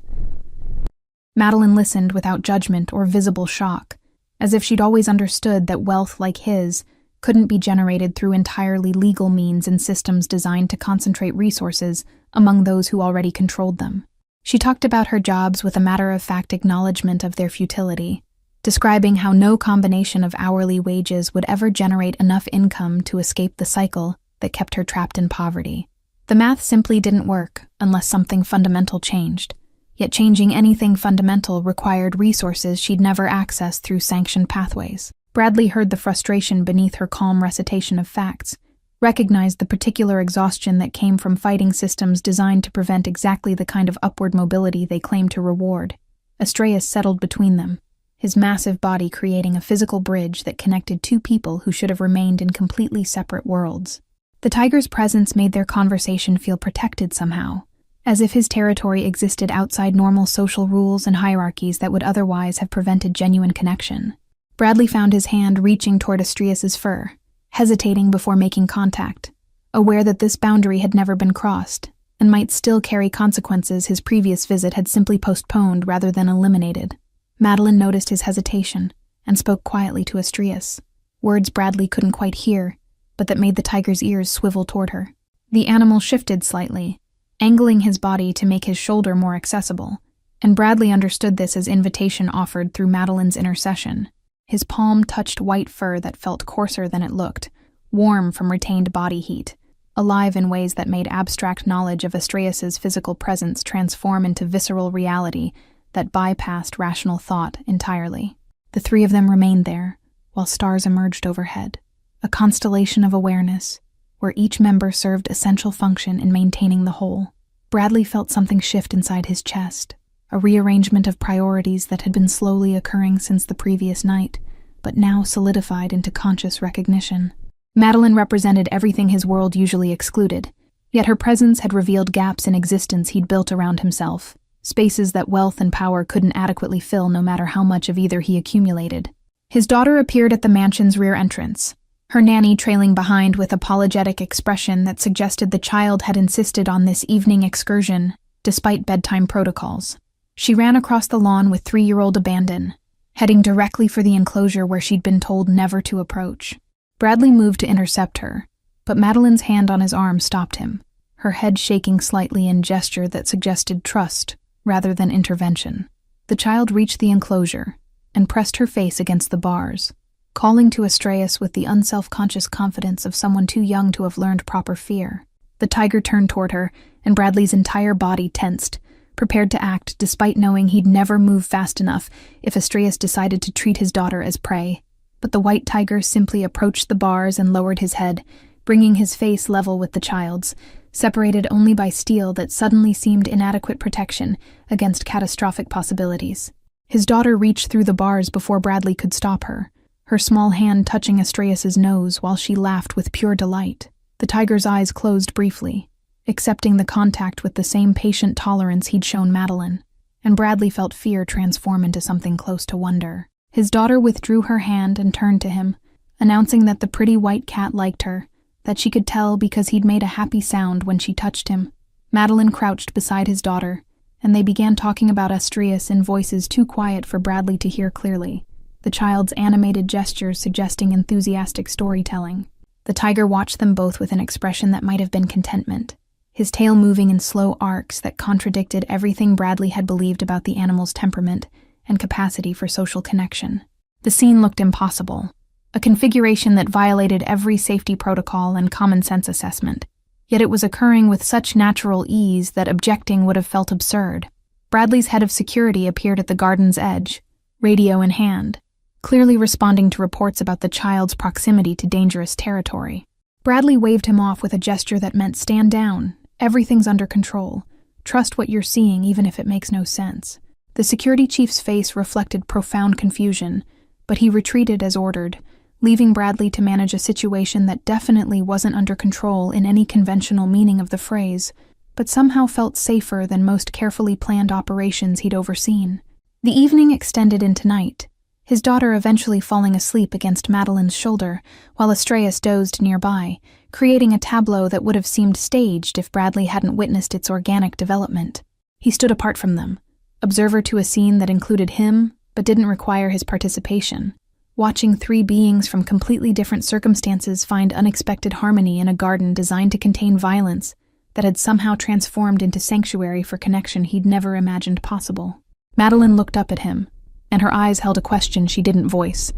Madeline listened without judgment or visible shock, as if she'd always understood that wealth like his couldn't be generated through entirely legal means and systems designed to concentrate resources among those who already controlled them. She talked about her jobs with a matter-of-fact acknowledgement of their futility, describing how no combination of hourly wages would ever generate enough income to escape the cycle that kept her trapped in poverty. The math simply didn't work unless something fundamental changed, yet changing anything fundamental required resources she'd never accessed through sanctioned pathways. Bradley heard the frustration beneath her calm recitation of facts, recognized the particular exhaustion that came from fighting systems designed to prevent exactly the kind of upward mobility they claimed to reward. Adheres settled between them, his massive body creating a physical bridge that connected two people who should have remained in completely separate worlds. The tiger's presence made their conversation feel protected somehow, as if his territory existed outside normal social rules and hierarchies that would otherwise have prevented genuine connection. Bradley found his hand reaching toward Adheres' fur, hesitating before making contact, aware that this boundary had never been crossed, and might still carry consequences his previous visit had simply postponed rather than eliminated. Madeline noticed his hesitation, and spoke quietly to Adheres, words Bradley couldn't quite hear, but that made the tiger's ears swivel toward her. The animal shifted slightly, angling his body to make his shoulder more accessible, and Bradley understood this as invitation offered through Madeline's intercession. His palm touched white fur that felt coarser than it looked, warm from retained body heat, alive in ways that made abstract knowledge of Adheres' physical presence transform into visceral reality that bypassed rational thought entirely. The three of them remained there, while stars emerged overhead, a constellation of awareness, where each member served essential function in maintaining the whole. Bradley felt something shift inside his chest, a rearrangement of priorities that had been slowly occurring since the previous night, but now solidified into conscious recognition. Madeline represented everything his world usually excluded, yet her presence had revealed gaps in existence he'd built around himself, spaces that wealth and power couldn't adequately fill no matter how much of either he accumulated. His daughter appeared at the mansion's rear entrance, her nanny trailing behind with apologetic expression that suggested the child had insisted on this evening excursion, despite bedtime protocols. She ran across the lawn with 3-year-old abandon, heading directly for the enclosure where she'd been told never to approach. Bradley moved to intercept her, but Madeline's hand on his arm stopped him, her her head shaking slightly in gesture that suggested trust rather than intervention. The child reached the enclosure and pressed her face against the bars, calling to Astraeus with the unself-conscious confidence of someone too young to have learned proper fear. The tiger turned toward her, and Bradley's entire body tensed, prepared to act despite knowing he'd never move fast enough if Astraeus decided to treat his daughter as prey. But the white tiger simply approached the bars and lowered his head, bringing his face level with the child's, separated only by steel that suddenly seemed inadequate protection against catastrophic possibilities. His daughter reached through the bars before Bradley could stop her, her small hand touching Astraeus's nose while she laughed with pure delight. The tiger's eyes closed briefly, accepting the contact with the same patient tolerance he'd shown Madeline, and Bradley felt fear transform into something close to wonder. His daughter withdrew her hand and turned to him, announcing that the pretty white cat liked her, that she could tell because he'd made a happy sound when she touched him. Madeline crouched beside his daughter, and they began talking about Astraeus in voices too quiet for Bradley to hear clearly, the child's animated gestures suggesting enthusiastic storytelling. The tiger watched them both with an expression that might have been contentment, his tail moving in slow arcs that contradicted everything Bradley had believed about the animal's temperament and capacity for social connection. The scene looked impossible, a configuration that violated every safety protocol and common sense assessment. Yet it was occurring with such natural ease that objecting would have felt absurd. Bradley's head of security appeared at the garden's edge, radio in hand, clearly responding to reports about the child's proximity to dangerous territory. Bradley waved him off with a gesture that meant stand down, everything's under control, trust what you're seeing even if it makes no sense. The security chief's face reflected profound confusion, but he retreated as ordered, leaving Bradley to manage a situation that definitely wasn't under control in any conventional meaning of the phrase, but somehow felt safer than most carefully planned operations he'd overseen. The evening extended into night, his daughter eventually falling asleep against Madeline's shoulder, while Astraeus dozed nearby, creating a tableau that would have seemed staged if Bradley hadn't witnessed its organic development. He stood apart from them, observer to a scene that included him, but didn't require his participation, watching three beings from completely different circumstances find unexpected harmony in a garden designed to contain violence that had somehow transformed into sanctuary for connection he'd never imagined possible. Madeline looked up at him, and her eyes held a question she didn't voice,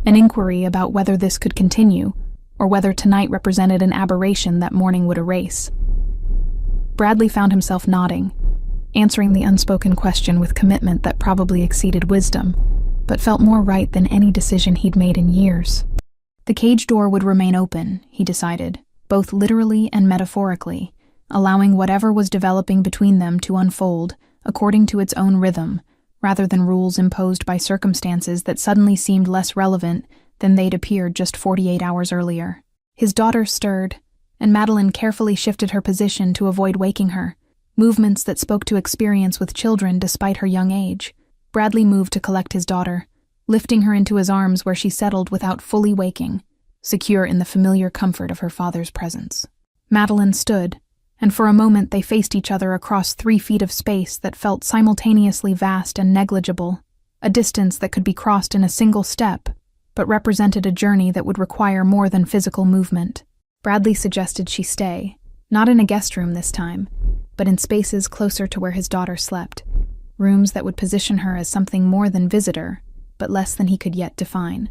an inquiry about whether this could continue, or whether tonight represented an aberration that morning would erase. Bradley found himself nodding, answering the unspoken question with commitment that probably exceeded wisdom, but felt more right than any decision he'd made in years. The cage door would remain open, he decided, both literally and metaphorically, allowing whatever was developing between them to unfold according to its own rhythm, rather than rules imposed by circumstances that suddenly seemed less relevant than they'd appeared just 48 hours earlier. His daughter stirred, and Madeline carefully shifted her position to avoid waking her, movements that spoke to experience with children despite her young age. Bradley moved to collect his daughter, lifting her into his arms where she settled without fully waking, secure in the familiar comfort of her father's presence. Madeline stood, and for a moment they faced each other across 3 feet of space that felt simultaneously vast and negligible, a distance that could be crossed in a single step, but represented a journey that would require more than physical movement. Bradley suggested she stay, not in a guest room this time, but in spaces closer to where his daughter slept, rooms that would position her as something more than visitor, but less than he could yet define.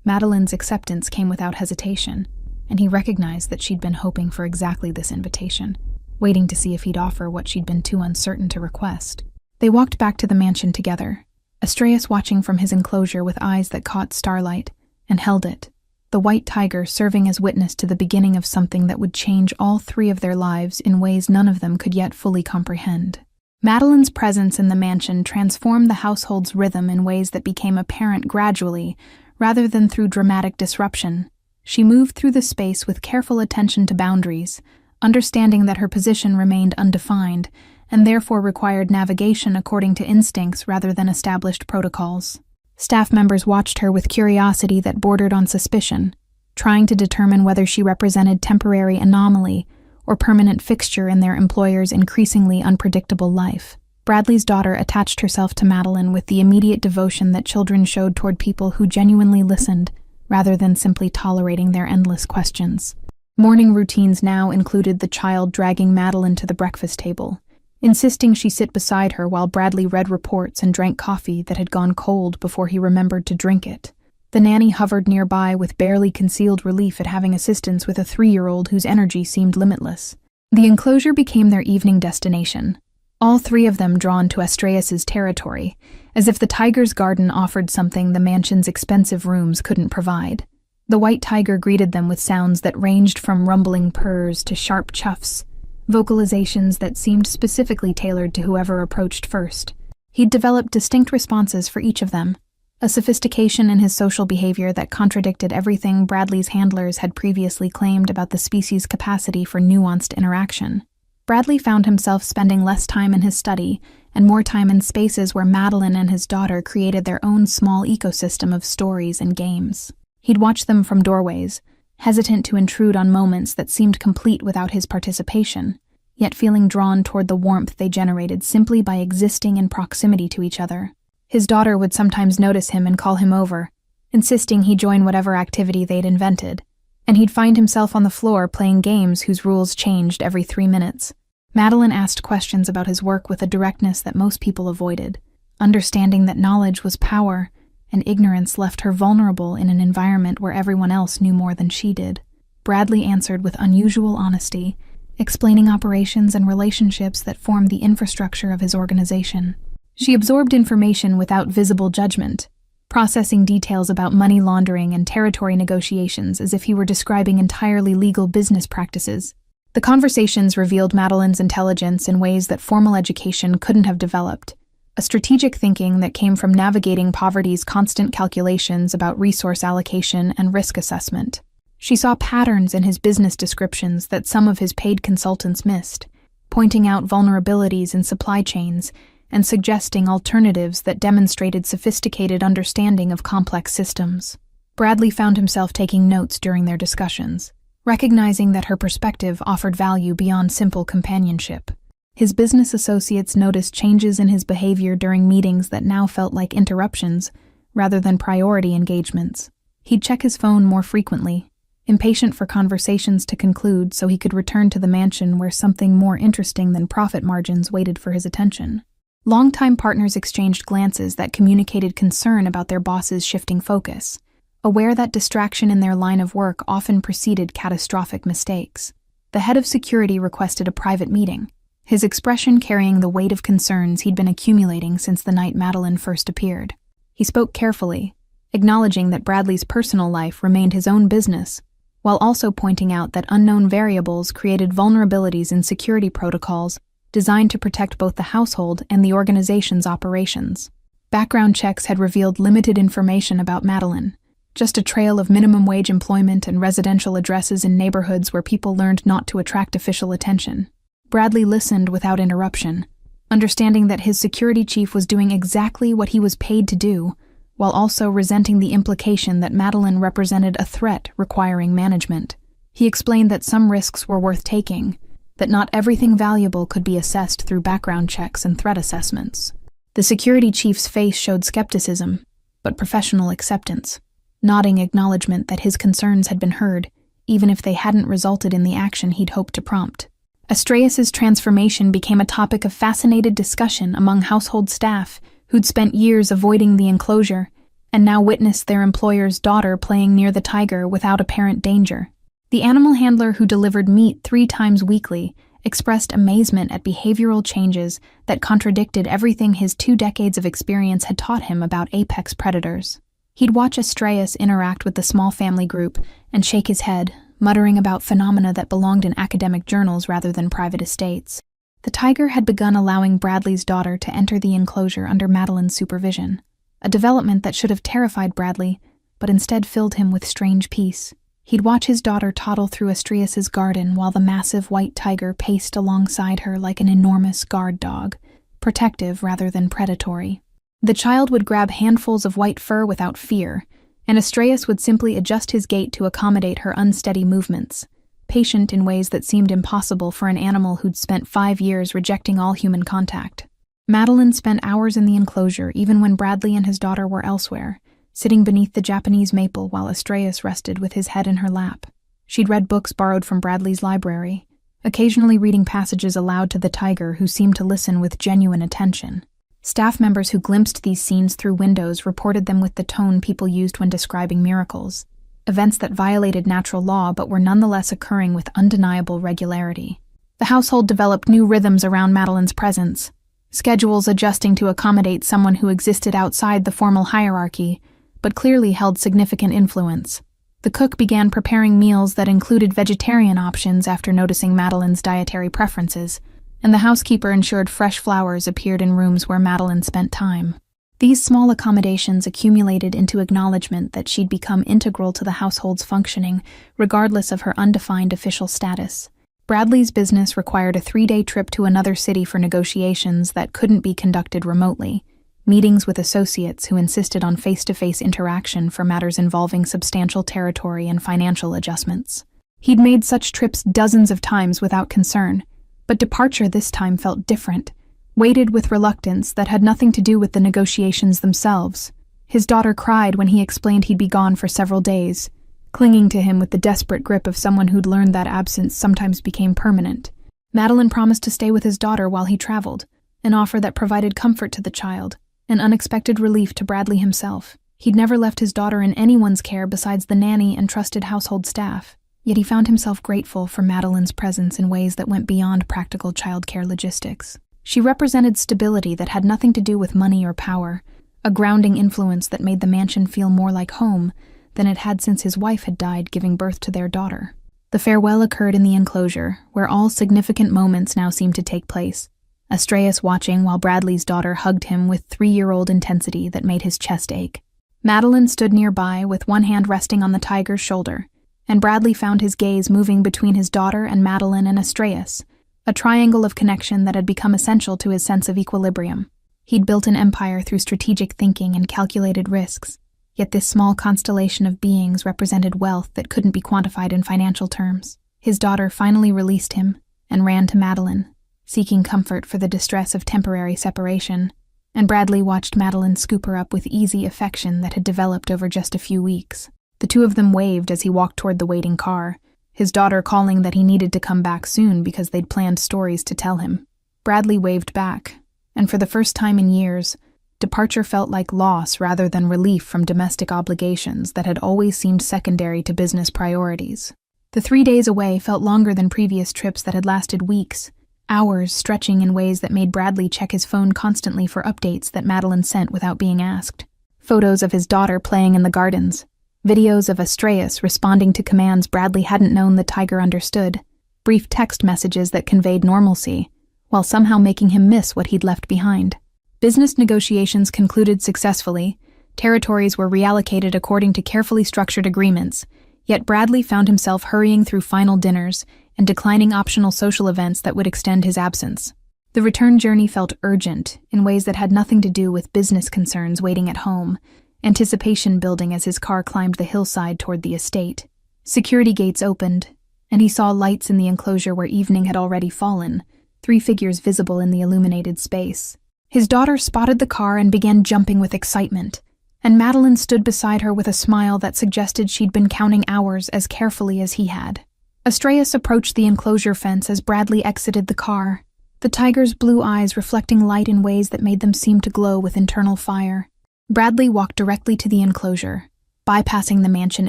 Madeline's acceptance came without hesitation, and he recognized that she'd been hoping for exactly this invitation, waiting to see if he'd offer what she'd been too uncertain to request. They walked back to the mansion together, Astraeus watching from his enclosure with eyes that caught starlight, and held it, the white tiger serving as witness to the beginning of something that would change all 3 of their lives in ways none of them could yet fully comprehend. Madeline's presence in the mansion transformed the household's rhythm in ways that became apparent gradually, rather than through dramatic disruption. She moved through the space with careful attention to boundaries, understanding that her position remained undefined, and therefore required navigation according to instincts rather than established protocols. Staff members watched her with curiosity that bordered on suspicion, trying to determine whether she represented temporary anomaly or permanent fixture in their employer's increasingly unpredictable life. Bradley's daughter attached herself to Madeline with the immediate devotion that children showed toward people who genuinely listened, rather than simply tolerating their endless questions. Morning routines now included the child dragging Madeline to the breakfast table, insisting she sit beside her while Bradley read reports and drank coffee that had gone cold before he remembered to drink it. The nanny hovered nearby with barely concealed relief at having assistance with a 3-year-old whose energy seemed limitless. The enclosure became their evening destination, all 3 of them drawn to Astreas's territory, as if the tiger's garden offered something the mansion's expensive rooms couldn't provide. The white tiger greeted them with sounds that ranged from rumbling purrs to sharp chuffs, vocalizations that seemed specifically tailored to whoever approached first. He'd developed distinct responses for each of them, a sophistication in his social behavior that contradicted everything Bradley's handlers had previously claimed about the species' capacity for nuanced interaction. Bradley found himself spending less time in his study and more time in spaces where Madeline and his daughter created their own small ecosystem of stories and games. He'd watch them from doorways, hesitant to intrude on moments that seemed complete without his participation, yet feeling drawn toward the warmth they generated simply by existing in proximity to each other. His daughter would sometimes notice him and call him over, insisting he join whatever activity they'd invented, and he'd find himself on the floor playing games whose rules changed every 3 minutes. Madeline asked questions about his work with a directness that most people avoided, understanding that knowledge was power, and ignorance left her vulnerable in an environment where everyone else knew more than she did. Bradley answered with unusual honesty, explaining operations and relationships that formed the infrastructure of his organization. She absorbed information without visible judgment, processing details about money laundering and territory negotiations as if he were describing entirely legal business practices. The conversations revealed Madeline's intelligence in ways that formal education couldn't have developed, a strategic thinking that came from navigating poverty's constant calculations about resource allocation and risk assessment. She saw patterns in his business descriptions that some of his paid consultants missed, pointing out vulnerabilities in supply chains and suggesting alternatives that demonstrated sophisticated understanding of complex systems. Bradley found himself taking notes during their discussions, recognizing that her perspective offered value beyond simple companionship. His business associates noticed changes in his behavior during meetings that now felt like interruptions rather than priority engagements. He'd check his phone more frequently, impatient for conversations to conclude so he could return to the mansion where something more interesting than profit margins waited for his attention. Longtime partners exchanged glances that communicated concern about their boss's shifting focus, aware that distraction in their line of work often preceded catastrophic mistakes. The head of security requested a private meeting, his expression carrying the weight of concerns he'd been accumulating since the night Madeline first appeared. He spoke carefully, acknowledging that Bradley's personal life remained his own business, while also pointing out that unknown variables created vulnerabilities in security protocols designed to protect both the household and the organization's operations. Background checks had revealed limited information about Madeline, just a trail of minimum wage employment and residential addresses in neighborhoods where people learned not to attract official attention. Bradley listened without interruption, understanding that his security chief was doing exactly what he was paid to do, while also resenting the implication that Madeline represented a threat requiring management. He explained that some risks were worth taking, that not everything valuable could be assessed through background checks and threat assessments. The security chief's face showed skepticism, but professional acceptance, nodding acknowledgement that his concerns had been heard, even if they hadn't resulted in the action he'd hoped to prompt. Astreas's transformation became a topic of fascinated discussion among household staff who'd spent years avoiding the enclosure and now witnessed their employer's daughter playing near the tiger without apparent danger. The animal handler who delivered meat 3 times weekly expressed amazement at behavioral changes that contradicted everything his 2 decades of experience had taught him about apex predators. He'd watch Astreas interact with the small family group and shake his head, muttering about phenomena that belonged in academic journals rather than private estates. The tiger had begun allowing Bradley's daughter to enter the enclosure under Madeline's supervision, a development that should have terrified Bradley, but instead filled him with strange peace. He'd watch his daughter toddle through Astreas's garden while the massive white tiger paced alongside her like an enormous guard dog, protective rather than predatory. The child would grab handfuls of white fur without fear, and Astreas would simply adjust his gait to accommodate her unsteady movements, patient in ways that seemed impossible for an animal who'd spent 5 years rejecting all human contact. Madeline spent hours in the enclosure even when Bradley and his daughter were elsewhere, sitting beneath the Japanese maple while Astreas rested with his head in her lap. She'd read books borrowed from Bradley's library, occasionally reading passages aloud to the tiger, who seemed to listen with genuine attention. Staff members who glimpsed these scenes through windows reported them with the tone people used when describing miracles, events that violated natural law but were nonetheless occurring with undeniable regularity. The household developed new rhythms around Madeline's presence, schedules adjusting to accommodate someone who existed outside the formal hierarchy, but clearly held significant influence. The cook began preparing meals that included vegetarian options after noticing Madeline's dietary preferences, and the housekeeper ensured fresh flowers appeared in rooms where Madeline spent time. These small accommodations accumulated into acknowledgement that she'd become integral to the household's functioning, regardless of her undefined official status. Bradley's business required a 3-day trip to another city for negotiations that couldn't be conducted remotely, meetings with associates who insisted on face-to-face interaction for matters involving substantial territory and financial adjustments. He'd made such trips dozens of times without concern, but departure this time felt different, weighted with reluctance that had nothing to do with the negotiations themselves. His daughter cried when he explained he'd be gone for several days, clinging to him with the desperate grip of someone who'd learned that absence sometimes became permanent. Madeline promised to stay with his daughter while he traveled, an offer that provided comfort to the child, an unexpected relief to Bradley himself. He'd never left his daughter in anyone's care besides the nanny and trusted household staff, yet he found himself grateful for Madeline's presence in ways that went beyond practical childcare logistics. She represented stability that had nothing to do with money or power, a grounding influence that made the mansion feel more like home than it had since his wife had died giving birth to their daughter. The farewell occurred in the enclosure, where all significant moments now seemed to take place, Astræus watching while Bradley's daughter hugged him with 3-year-old intensity that made his chest ache. Madeline stood nearby with one hand resting on the tiger's shoulder, and Bradley found his gaze moving between his daughter and Madeline and Astræus, a triangle of connection that had become essential to his sense of equilibrium. He'd built an empire through strategic thinking and calculated risks, yet this small constellation of beings represented wealth that couldn't be quantified in financial terms. His daughter finally released him and ran to Madeline, seeking comfort for the distress of temporary separation, and Bradley watched Madeline scoop her up with easy affection that had developed over just a few weeks. The two of them waved as he walked toward the waiting car, his daughter calling that he needed to come back soon because they'd planned stories to tell him. Bradley waved back, and for the first time in years, departure felt like loss rather than relief from domestic obligations that had always seemed secondary to business priorities. The 3 days away felt longer than previous trips that had lasted weeks, hours stretching in ways that made Bradley check his phone constantly for updates that Madeline sent without being asked. Photos of his daughter playing in the gardens, videos of Astræus responding to commands Bradley hadn't known the tiger understood, brief text messages that conveyed normalcy, while somehow making him miss what he'd left behind. Business negotiations concluded successfully, territories were reallocated according to carefully structured agreements, yet Bradley found himself hurrying through final dinners and declining optional social events that would extend his absence. The return journey felt urgent in ways that had nothing to do with business concerns waiting at home, anticipation building as his car climbed the hillside toward the estate. Security gates opened, and he saw lights in the enclosure where evening had already fallen, 3 figures visible in the illuminated space. His daughter spotted the car and began jumping with excitement, and Madeline stood beside her with a smile that suggested she'd been counting hours as carefully as he had. Astræus approached the enclosure fence as Bradley exited the car, the tiger's blue eyes reflecting light in ways that made them seem to glow with internal fire. Bradley walked directly to the enclosure, bypassing the mansion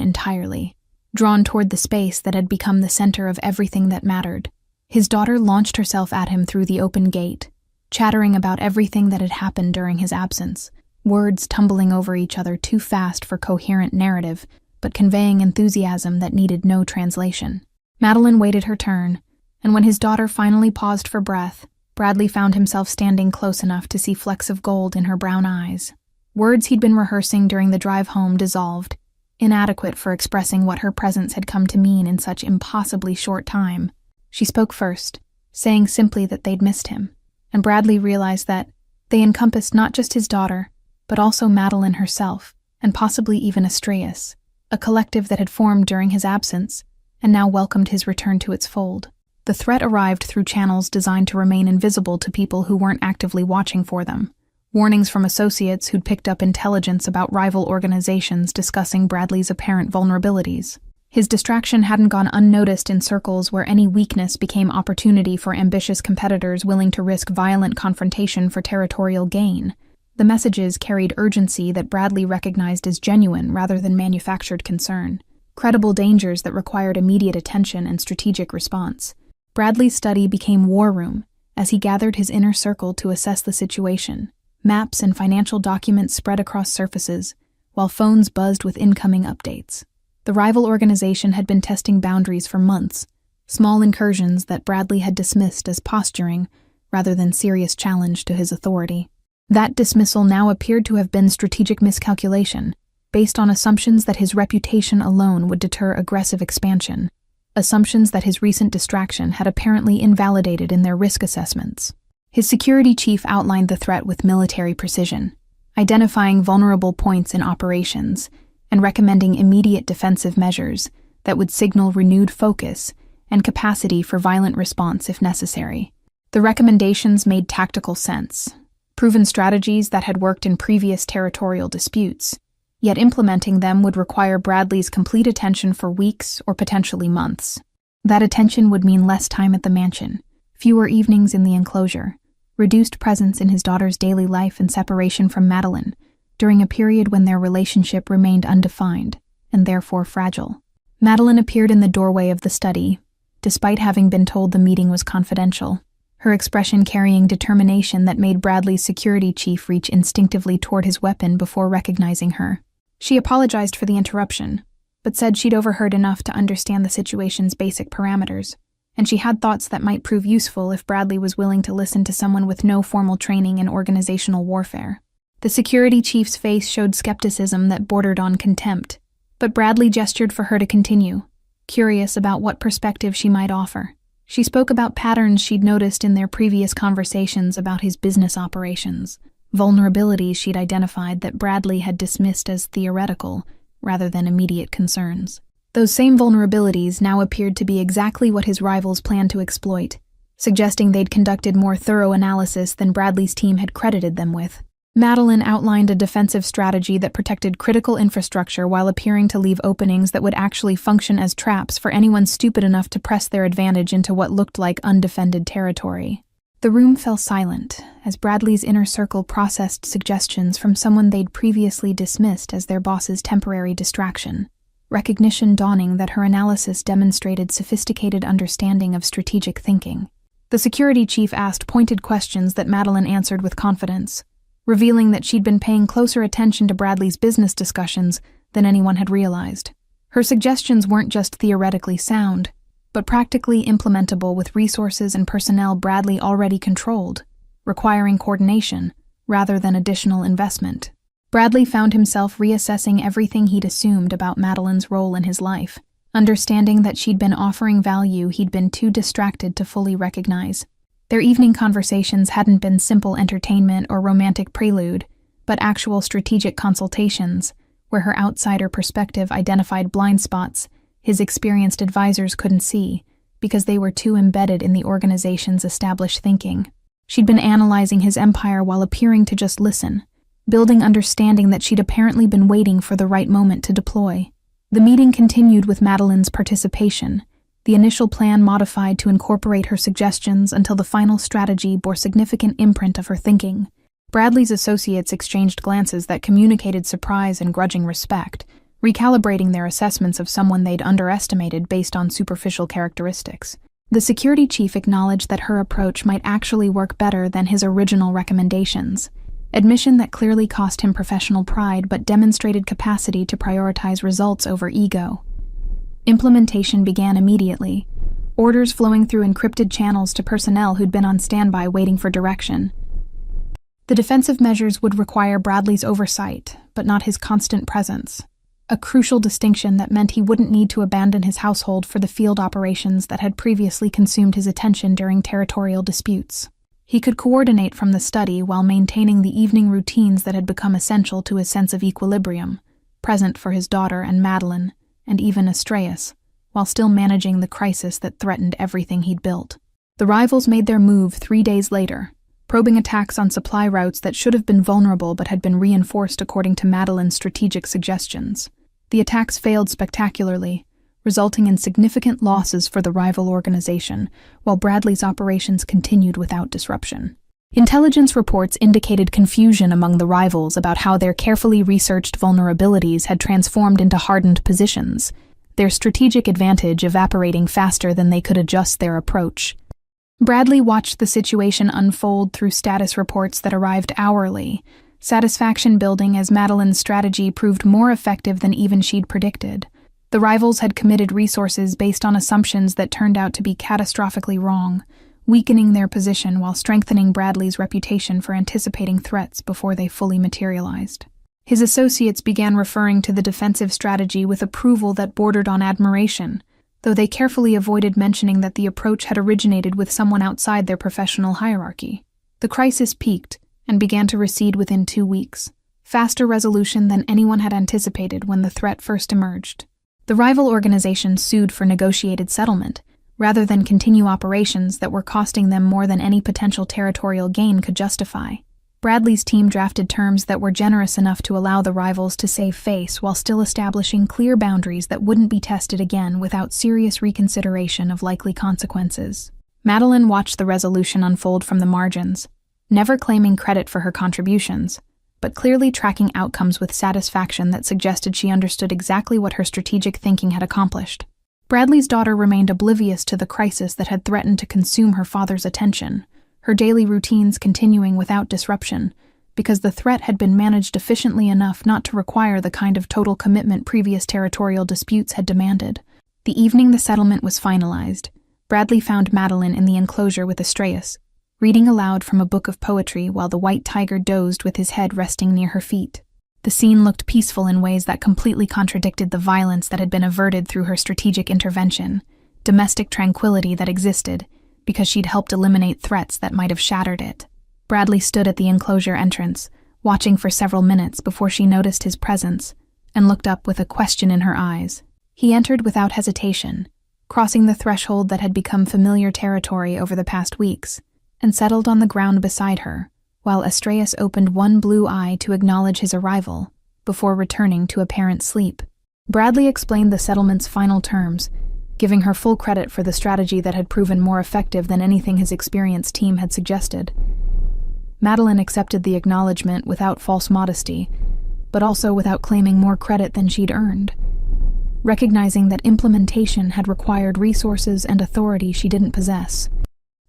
entirely, drawn toward the space that had become the center of everything that mattered. His daughter launched herself at him through the open gate, chattering about everything that had happened during his absence, words tumbling over each other too fast for coherent narrative, but conveying enthusiasm that needed no translation. Madeline waited her turn, and when his daughter finally paused for breath, Bradley found himself standing close enough to see flecks of gold in her brown eyes. Words he'd been rehearsing during the drive home dissolved, inadequate for expressing what her presence had come to mean in such impossibly short time. She spoke first, saying simply that they'd missed him, and Bradley realized that they encompassed not just his daughter, but also Madeline herself, and possibly even Astræus, a collective that had formed during his absence, and now welcomed his return to its fold. The threat arrived through channels designed to remain invisible to people who weren't actively watching for them. Warnings from associates who'd picked up intelligence about rival organizations discussing Bradley's apparent vulnerabilities. His distraction hadn't gone unnoticed in circles where any weakness became opportunity for ambitious competitors willing to risk violent confrontation for territorial gain. The messages carried urgency that Bradley recognized as genuine rather than manufactured concern, credible dangers that required immediate attention and strategic response. Bradley's study became war room as he gathered his inner circle to assess the situation. Maps and financial documents spread across surfaces, while phones buzzed with incoming updates. The rival organization had been testing boundaries for months, small incursions that Bradley had dismissed as posturing rather than serious challenge to his authority. That dismissal now appeared to have been strategic miscalculation, based on assumptions that his reputation alone would deter aggressive expansion, assumptions that his recent distraction had apparently invalidated in their risk assessments. His security chief outlined the threat with military precision, identifying vulnerable points in operations and recommending immediate defensive measures that would signal renewed focus and capacity for violent response if necessary. The recommendations made tactical sense, proven strategies that had worked in previous territorial disputes, yet implementing them would require Bradley's complete attention for weeks or potentially months. That attention would mean less time at the mansion, fewer evenings in the enclosure, reduced presence in his daughter's daily life and separation from Madeline, during a period when their relationship remained undefined and therefore fragile. Madeline appeared in the doorway of the study, despite having been told the meeting was confidential, her expression carrying determination that made Bradley's security chief reach instinctively toward his weapon before recognizing her. She apologized for the interruption, but said she'd overheard enough to understand the situation's basic parameters, and she had thoughts that might prove useful if Bradley was willing to listen to someone with no formal training in organizational warfare. The security chief's face showed skepticism that bordered on contempt, but Bradley gestured for her to continue, curious about what perspective she might offer. She spoke about patterns she'd noticed in their previous conversations about his business operations, vulnerabilities she'd identified that Bradley had dismissed as theoretical rather than immediate concerns. Those same vulnerabilities now appeared to be exactly what his rivals planned to exploit, suggesting they'd conducted more thorough analysis than Bradley's team had credited them with. Madeline outlined a defensive strategy that protected critical infrastructure while appearing to leave openings that would actually function as traps for anyone stupid enough to press their advantage into what looked like undefended territory. The room fell silent as Bradley's inner circle processed suggestions from someone they'd previously dismissed as their boss's temporary distraction, recognition dawning that her analysis demonstrated sophisticated understanding of strategic thinking. The security chief asked pointed questions that Madeline answered with confidence, revealing that she'd been paying closer attention to Bradley's business discussions than anyone had realized. Her suggestions weren't just theoretically sound, but practically implementable with resources and personnel Bradley already controlled, requiring coordination rather than additional investment. Bradley found himself reassessing everything he'd assumed about Madeline's role in his life, understanding that she'd been offering value he'd been too distracted to fully recognize. Their evening conversations hadn't been simple entertainment or romantic prelude, but actual strategic consultations, where her outsider perspective identified blind spots his experienced advisors couldn't see because they were too embedded in the organization's established thinking. She'd been analyzing his empire while appearing to just listen, building understanding that she'd apparently been waiting for the right moment to deploy. The meeting continued with Madeline's participation, the initial plan modified to incorporate her suggestions until the final strategy bore significant imprint of her thinking. Bradley's associates exchanged glances that communicated surprise and grudging respect, recalibrating their assessments of someone they'd underestimated based on superficial characteristics. The security chief acknowledged that her approach might actually work better than his original recommendations, admission that clearly cost him professional pride but demonstrated capacity to prioritize results over ego. Implementation began immediately, orders flowing through encrypted channels to personnel who'd been on standby waiting for direction. The defensive measures would require Bradley's oversight, but not his constant presence, a crucial distinction that meant he wouldn't need to abandon his household for the field operations that had previously consumed his attention during territorial disputes. He could coordinate from the study while maintaining the evening routines that had become essential to his sense of equilibrium, present for his daughter and Madeline, and even Astreus, while still managing the crisis that threatened everything he'd built. The rivals made their move 3 days later, probing attacks on supply routes that should have been vulnerable but had been reinforced according to Madeline's strategic suggestions. The attacks failed spectacularly, resulting in significant losses for the rival organization, while Bradley's operations continued without disruption. Intelligence reports indicated confusion among the rivals about how their carefully researched vulnerabilities had transformed into hardened positions, their strategic advantage evaporating faster than they could adjust their approach. Bradley watched the situation unfold through status reports that arrived hourly, satisfaction building as Madeline's strategy proved more effective than even she'd predicted. The rivals had committed resources based on assumptions that turned out to be catastrophically wrong, weakening their position while strengthening Bradley's reputation for anticipating threats before they fully materialized. His associates began referring to the defensive strategy with approval that bordered on admiration, though they carefully avoided mentioning that the approach had originated with someone outside their professional hierarchy. The crisis peaked and began to recede within 2 weeks, faster resolution than anyone had anticipated when the threat first emerged. The rival organization sued for negotiated settlement, rather than continue operations that were costing them more than any potential territorial gain could justify. Bradley's team drafted terms that were generous enough to allow the rivals to save face while still establishing clear boundaries that wouldn't be tested again without serious reconsideration of likely consequences. Madeline watched the resolution unfold from the margins, never claiming credit for her contributions, but clearly tracking outcomes with satisfaction that suggested she understood exactly what her strategic thinking had accomplished. Bradley's daughter remained oblivious to the crisis that had threatened to consume her father's attention, her daily routines continuing without disruption, because the threat had been managed efficiently enough not to require the kind of total commitment previous territorial disputes had demanded. The evening the settlement was finalized, Bradley found Madeline in the enclosure with Astreus, reading aloud from a book of poetry while the white tiger dozed with his head resting near her feet. The scene looked peaceful in ways that completely contradicted the violence that had been averted through her strategic intervention, domestic tranquility that existed, because she'd helped eliminate threats that might have shattered it. Bradley stood at the enclosure entrance, watching for several minutes before she noticed his presence, and looked up with a question in her eyes. He entered without hesitation, crossing the threshold that had become familiar territory over the past weeks, and settled on the ground beside her, while Astreus opened one blue eye to acknowledge his arrival, before returning to apparent sleep. Bradley explained the settlement's final terms, giving her full credit for the strategy that had proven more effective than anything his experienced team had suggested. Madeline accepted the acknowledgement without false modesty, but also without claiming more credit than she'd earned, recognizing that implementation had required resources and authority she didn't possess.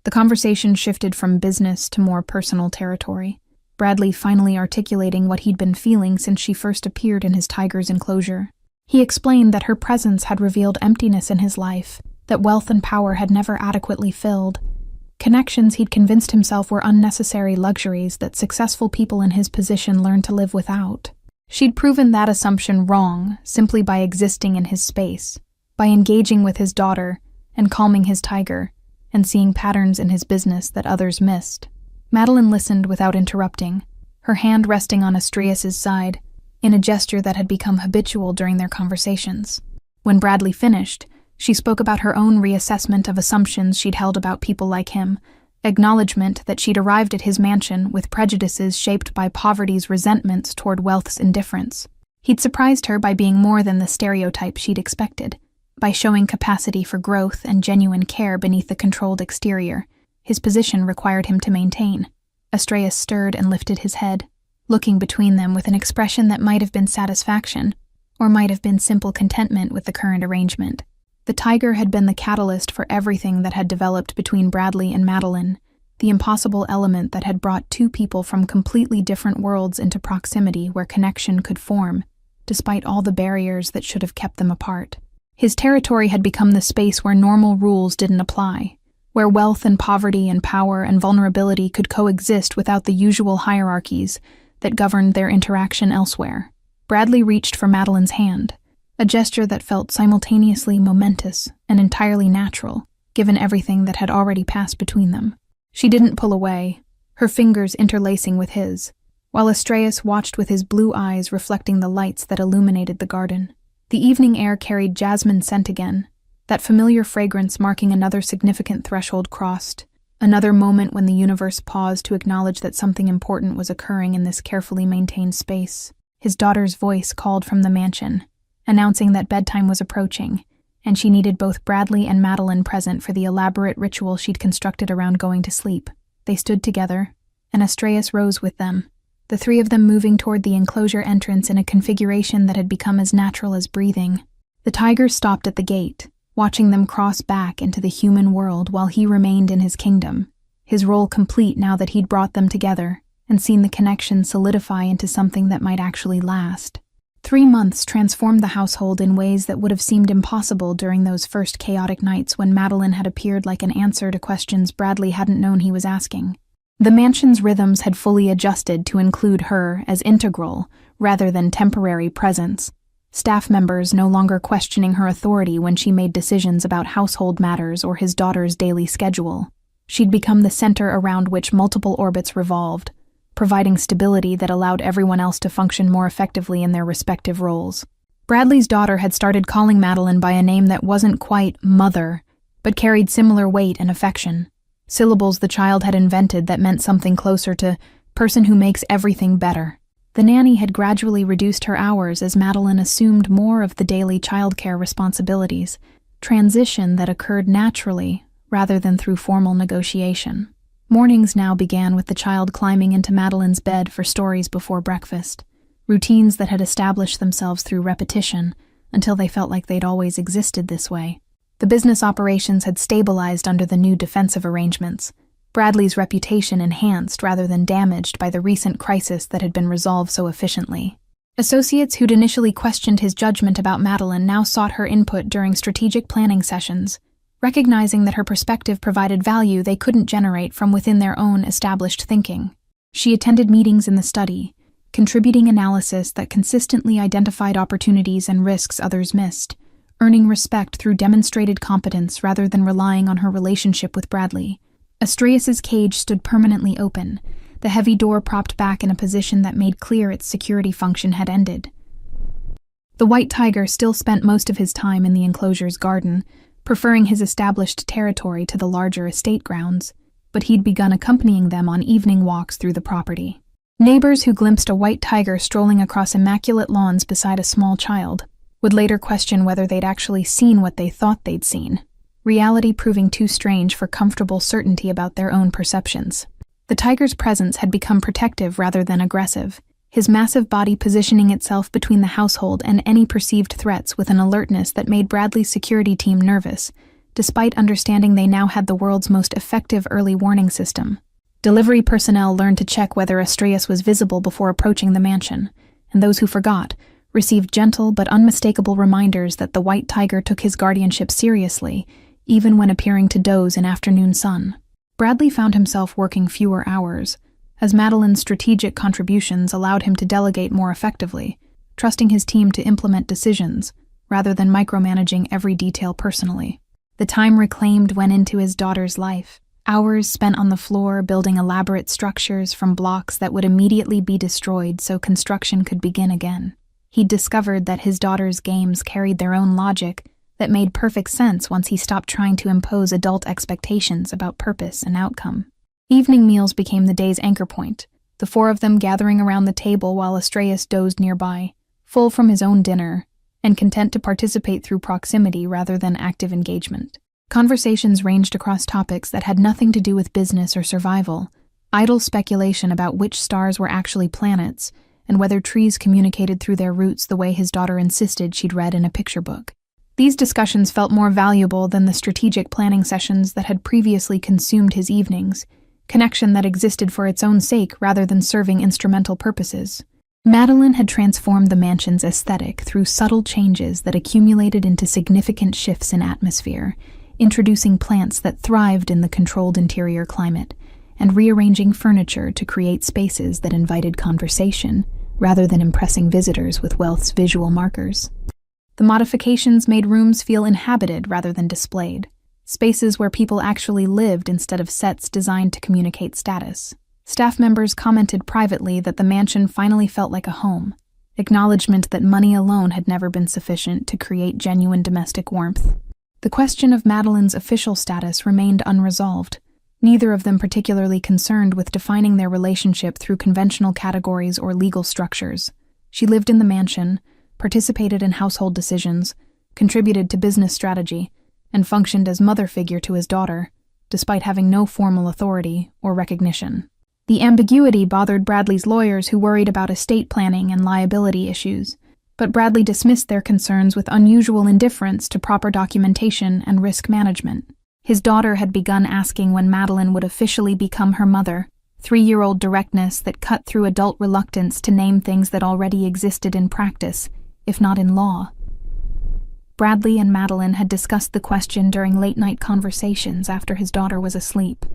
The conversation shifted from business to more personal territory, Bradley finally articulating what he'd been feeling since she first appeared in his tiger's enclosure. He explained that her presence had revealed emptiness in his life, that wealth and power had never adequately filled. Connections he'd convinced himself were unnecessary luxuries that successful people in his position learned to live without. She'd proven that assumption wrong simply by existing in his space, by engaging with his daughter and calming his tiger, and seeing patterns in his business that others missed. Madeline listened without interrupting, her hand resting on Astreus's side, in a gesture that had become habitual during their conversations. When Bradley finished, she spoke about her own reassessment of assumptions she'd held about people like him, acknowledgement that she'd arrived at his mansion with prejudices shaped by poverty's resentments toward wealth's indifference. He'd surprised her by being more than the stereotype she'd expected, by showing capacity for growth and genuine care beneath the controlled exterior his position required him to maintain. Astreus stirred and lifted his head, looking between them with an expression that might have been satisfaction, or might have been simple contentment with the current arrangement. The tiger had been the catalyst for everything that had developed between Bradley and Madeline, the impossible element that had brought two people from completely different worlds into proximity where connection could form, despite all the barriers that should have kept them apart. His territory had become the space where normal rules didn't apply, where wealth and poverty and power and vulnerability could coexist without the usual hierarchies that governed their interaction elsewhere. Bradley reached for Madeline's hand, a gesture that felt simultaneously momentous and entirely natural, given everything that had already passed between them. She didn't pull away, her fingers interlacing with his, while Astreus watched with his blue eyes reflecting the lights that illuminated the garden. The evening air carried jasmine scent again, that familiar fragrance marking another significant threshold crossed, another moment when the universe paused to acknowledge that something important was occurring in this carefully maintained space. His daughter's voice called from the mansion, announcing that bedtime was approaching, and she needed both Bradley and Madeline present for the elaborate ritual she'd constructed around going to sleep. They stood together, and Astræus rose with them, the three of them moving toward the enclosure entrance in a configuration that had become as natural as breathing. The tiger stopped at the gate, watching them cross back into the human world while he remained in his kingdom, his role complete now that he'd brought them together and seen the connection solidify into something that might actually last. 3 months transformed the household in ways that would have seemed impossible during those first chaotic nights when Madeline had appeared like an answer to questions Bradley hadn't known he was asking. The mansion's rhythms had fully adjusted to include her as integral rather than temporary presence, staff members no longer questioning her authority when she made decisions about household matters or his daughter's daily schedule. She'd become the center around which multiple orbits revolved, providing stability that allowed everyone else to function more effectively in their respective roles. Bradley's daughter had started calling Madeline by a name that wasn't quite mother, but carried similar weight and affection. Syllables the child had invented that meant something closer to person who makes everything better. The nanny had gradually reduced her hours as Madeline assumed more of the daily childcare responsibilities, transition that occurred naturally rather than through formal negotiation. Mornings now began with the child climbing into Madeline's bed for stories before breakfast, routines that had established themselves through repetition until they felt like they'd always existed this way. The business operations had stabilized under the new defensive arrangements, Bradley's reputation enhanced rather than damaged by the recent crisis that had been resolved so efficiently. Associates who'd initially questioned his judgment about Madeline now sought her input during strategic planning sessions, recognizing that her perspective provided value they couldn't generate from within their own established thinking. She attended meetings in the study, contributing analysis that consistently identified opportunities and risks others missed, earning respect through demonstrated competence rather than relying on her relationship with Bradley. Astræus's cage stood permanently open, the heavy door propped back in a position that made clear its security function had ended. The white tiger still spent most of his time in the enclosure's garden, preferring his established territory to the larger estate grounds, but he'd begun accompanying them on evening walks through the property. Neighbors who glimpsed a white tiger strolling across immaculate lawns beside a small child would later question whether they'd actually seen what they thought they'd seen, reality proving too strange for comfortable certainty about their own perceptions. The tiger's presence had become protective rather than aggressive, his massive body positioning itself between the household and any perceived threats with an alertness that made Bradley's security team nervous, despite understanding they now had the world's most effective early warning system. Delivery personnel learned to check whether Astræus was visible before approaching the mansion, and those who forgot received gentle but unmistakable reminders that the white tiger took his guardianship seriously, even when appearing to doze in afternoon sun. Bradley found himself working fewer hours, as Madeline's strategic contributions allowed him to delegate more effectively, trusting his team to implement decisions, rather than micromanaging every detail personally. The time reclaimed went into his daughter's life, hours spent on the floor building elaborate structures from blocks that would immediately be destroyed so construction could begin again. He'd discovered that his daughter's games carried their own logic that made perfect sense once he stopped trying to impose adult expectations about purpose and outcome. Evening meals became the day's anchor point, the four of them gathering around the table while Astræus dozed nearby, full from his own dinner, and content to participate through proximity rather than active engagement. Conversations ranged across topics that had nothing to do with business or survival, idle speculation about which stars were actually planets, and whether trees communicated through their roots the way his daughter insisted she'd read in a picture book. These discussions felt more valuable than the strategic planning sessions that had previously consumed his evenings, connection that existed for its own sake rather than serving instrumental purposes. Madeline had transformed the mansion's aesthetic through subtle changes that accumulated into significant shifts in atmosphere, introducing plants that thrived in the controlled interior climate, and rearranging furniture to create spaces that invited conversation, rather than impressing visitors with wealth's visual markers. The modifications made rooms feel inhabited rather than displayed, spaces where people actually lived instead of sets designed to communicate status. Staff members commented privately that the mansion finally felt like a home, acknowledgement that money alone had never been sufficient to create genuine domestic warmth. The question of Madeline's official status remained unresolved, neither of them particularly concerned with defining their relationship through conventional categories or legal structures. She lived in the mansion, participated in household decisions, contributed to business strategy, and functioned as mother figure to his daughter, despite having no formal authority or recognition. The ambiguity bothered Bradley's lawyers, who worried about estate planning and liability issues, but Bradley dismissed their concerns with unusual indifference to proper documentation and risk management. His daughter had begun asking when Madeline would officially become her mother, 3-year-old directness that cut through adult reluctance to name things that already existed in practice, if not in law. Bradley and Madeline had discussed the question during late-night conversations after his daughter was asleep,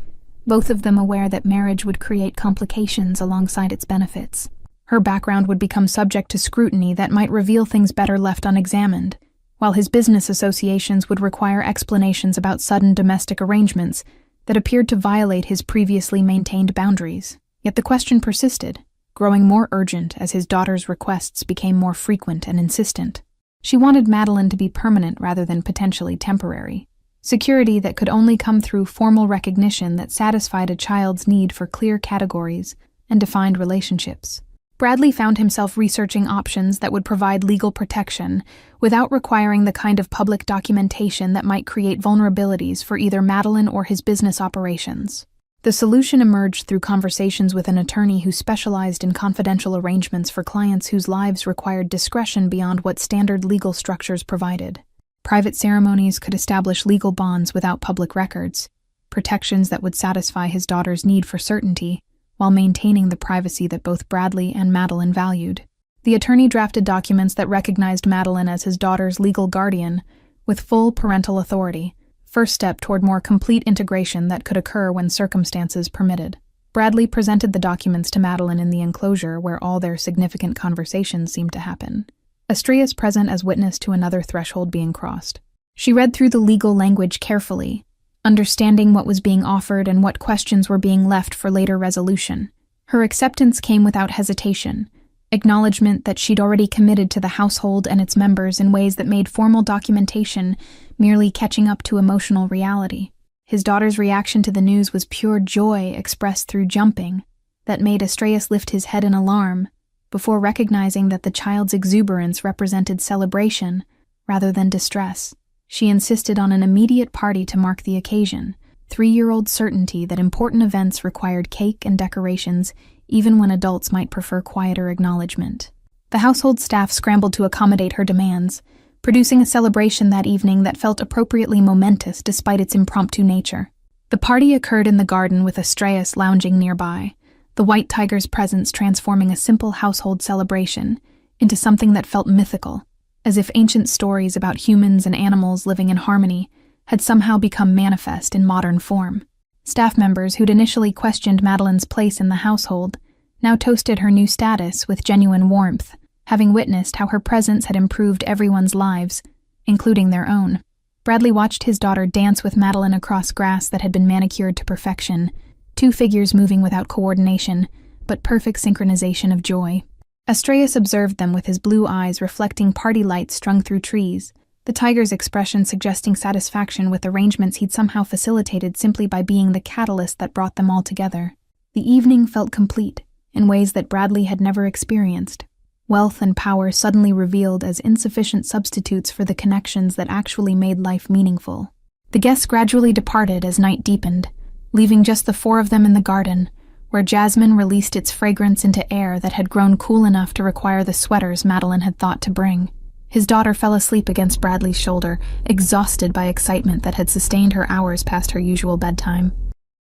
both of them aware that marriage would create complications alongside its benefits. Her background would become subject to scrutiny that might reveal things better left unexamined, while his business associations would require explanations about sudden domestic arrangements that appeared to violate his previously maintained boundaries. Yet the question persisted, growing more urgent as his daughter's requests became more frequent and insistent. She wanted Madeline to be permanent rather than potentially temporary. Security that could only come through formal recognition that satisfied a child's need for clear categories and defined relationships. Bradley found himself researching options that would provide legal protection without requiring the kind of public documentation that might create vulnerabilities for either Madeline or his business operations. The solution emerged through conversations with an attorney who specialized in confidential arrangements for clients whose lives required discretion beyond what standard legal structures provided. Private ceremonies could establish legal bonds without public records, protections that would satisfy his daughter's need for certainty, while maintaining the privacy that both Bradley and Madeline valued. The attorney drafted documents that recognized Madeline as his daughter's legal guardian, with full parental authority, first step toward more complete integration that could occur when circumstances permitted. Bradley presented the documents to Madeline in the enclosure where all their significant conversations seemed to happen, Astreus present as witness to another threshold being crossed. She read through the legal language carefully, understanding what was being offered and what questions were being left for later resolution. Her acceptance came without hesitation, acknowledgement that she'd already committed to the household and its members in ways that made formal documentation merely catching up to emotional reality. His daughter's reaction to the news was pure joy expressed through jumping that made Astreus lift his head in alarm before recognizing that the child's exuberance represented celebration rather than distress. She insisted on an immediate party to mark the occasion, 3-year-old certainty that important events required cake and decorations even when adults might prefer quieter acknowledgement. The household staff scrambled to accommodate her demands, producing a celebration that evening that felt appropriately momentous despite its impromptu nature. The party occurred in the garden with Astreus lounging nearby, the white tiger's presence transforming a simple household celebration into something that felt mythical, as if ancient stories about humans and animals living in harmony had somehow become manifest in modern form. Staff members who'd initially questioned Madeline's place in the household now toasted her new status with genuine warmth, having witnessed how her presence had improved everyone's lives, including their own. Bradley watched his daughter dance with Madeline across grass that had been manicured to perfection, 2 figures moving without coordination, but perfect synchronization of joy. Astreus observed them with his blue eyes reflecting party lights strung through trees, the tiger's expression suggesting satisfaction with arrangements he'd somehow facilitated simply by being the catalyst that brought them all together. The evening felt complete, in ways that Bradley had never experienced. Wealth and power suddenly revealed as insufficient substitutes for the connections that actually made life meaningful. The guests gradually departed as night deepened, leaving just the 4 of them in the garden, where jasmine released its fragrance into air that had grown cool enough to require the sweaters Madeline had thought to bring. His daughter fell asleep against Bradley's shoulder, exhausted by excitement that had sustained her hours past her usual bedtime.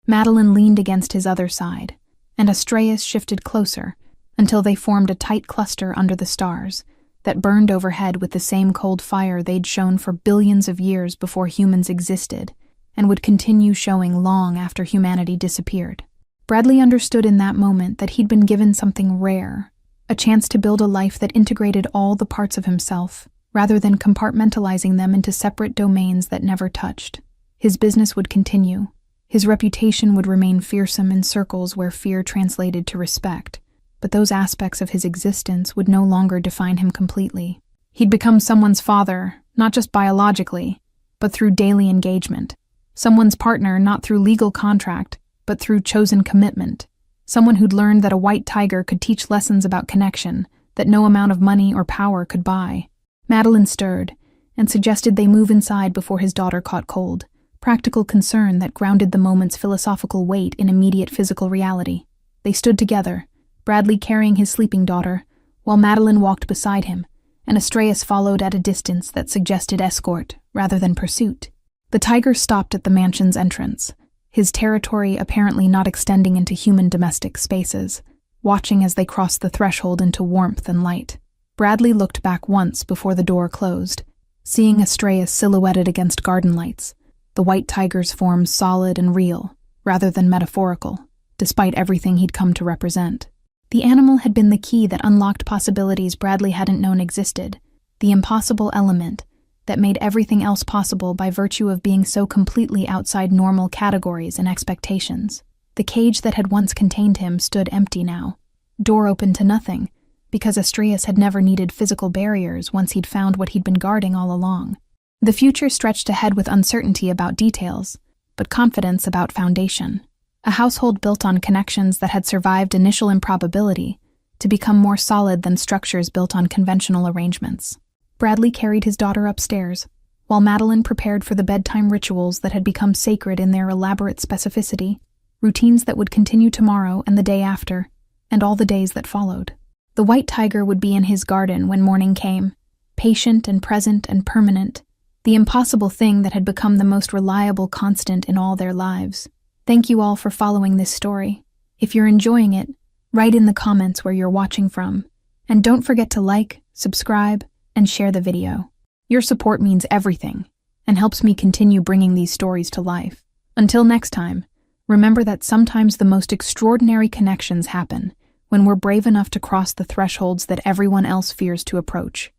Madeline leaned against his other side, and Astreus shifted closer until they formed a tight cluster under the stars that burned overhead with the same cold fire they'd shown for billions of years before humans existed and would continue showing long after humanity disappeared. Bradley understood in that moment that he'd been given something rare, a chance to build a life that integrated all the parts of himself, rather than compartmentalizing them into separate domains that never touched. His business would continue. His reputation would remain fearsome in circles where fear translated to respect, but those aspects of his existence would no longer define him completely. He'd become someone's father, not just biologically, but through daily engagement. Someone's partner not through legal contract, but through chosen commitment. Someone who'd learned that a white tiger could teach lessons about connection that no amount of money or power could buy. Madeline stirred, and suggested they move inside before his daughter caught cold, practical concern that grounded the moment's philosophical weight in immediate physical reality. They stood together, Bradley carrying his sleeping daughter, while Madeline walked beside him, and Astreus followed at a distance that suggested escort rather than pursuit. The tiger stopped at the mansion's entrance, his territory apparently not extending into human domestic spaces, watching as they crossed the threshold into warmth and light. Bradley looked back once before the door closed, seeing Astreus silhouetted against garden lights, the white tiger's form solid and real, rather than metaphorical, despite everything he'd come to represent. The animal had been the key that unlocked possibilities Bradley hadn't known existed, the impossible element that made everything else possible by virtue of being so completely outside normal categories and expectations. The cage that had once contained him stood empty now, door open to nothing, because Astreus had never needed physical barriers once he'd found what he'd been guarding all along. The future stretched ahead with uncertainty about details, but confidence about foundation. A household built on connections that had survived initial improbability to become more solid than structures built on conventional arrangements. Bradley carried his daughter upstairs, while Madeline prepared for the bedtime rituals that had become sacred in their elaborate specificity, routines that would continue tomorrow and the day after, and all the days that followed. The white tiger would be in his garden when morning came, patient and present and permanent, the impossible thing that had become the most reliable constant in all their lives. Thank you all for following this story. If you're enjoying it, write in the comments where you're watching from, and don't forget to like, subscribe, and share the video. Your support means everything, and helps me continue bringing these stories to life. Until next time, remember that sometimes the most extraordinary connections happen when we're brave enough to cross the thresholds that everyone else fears to approach.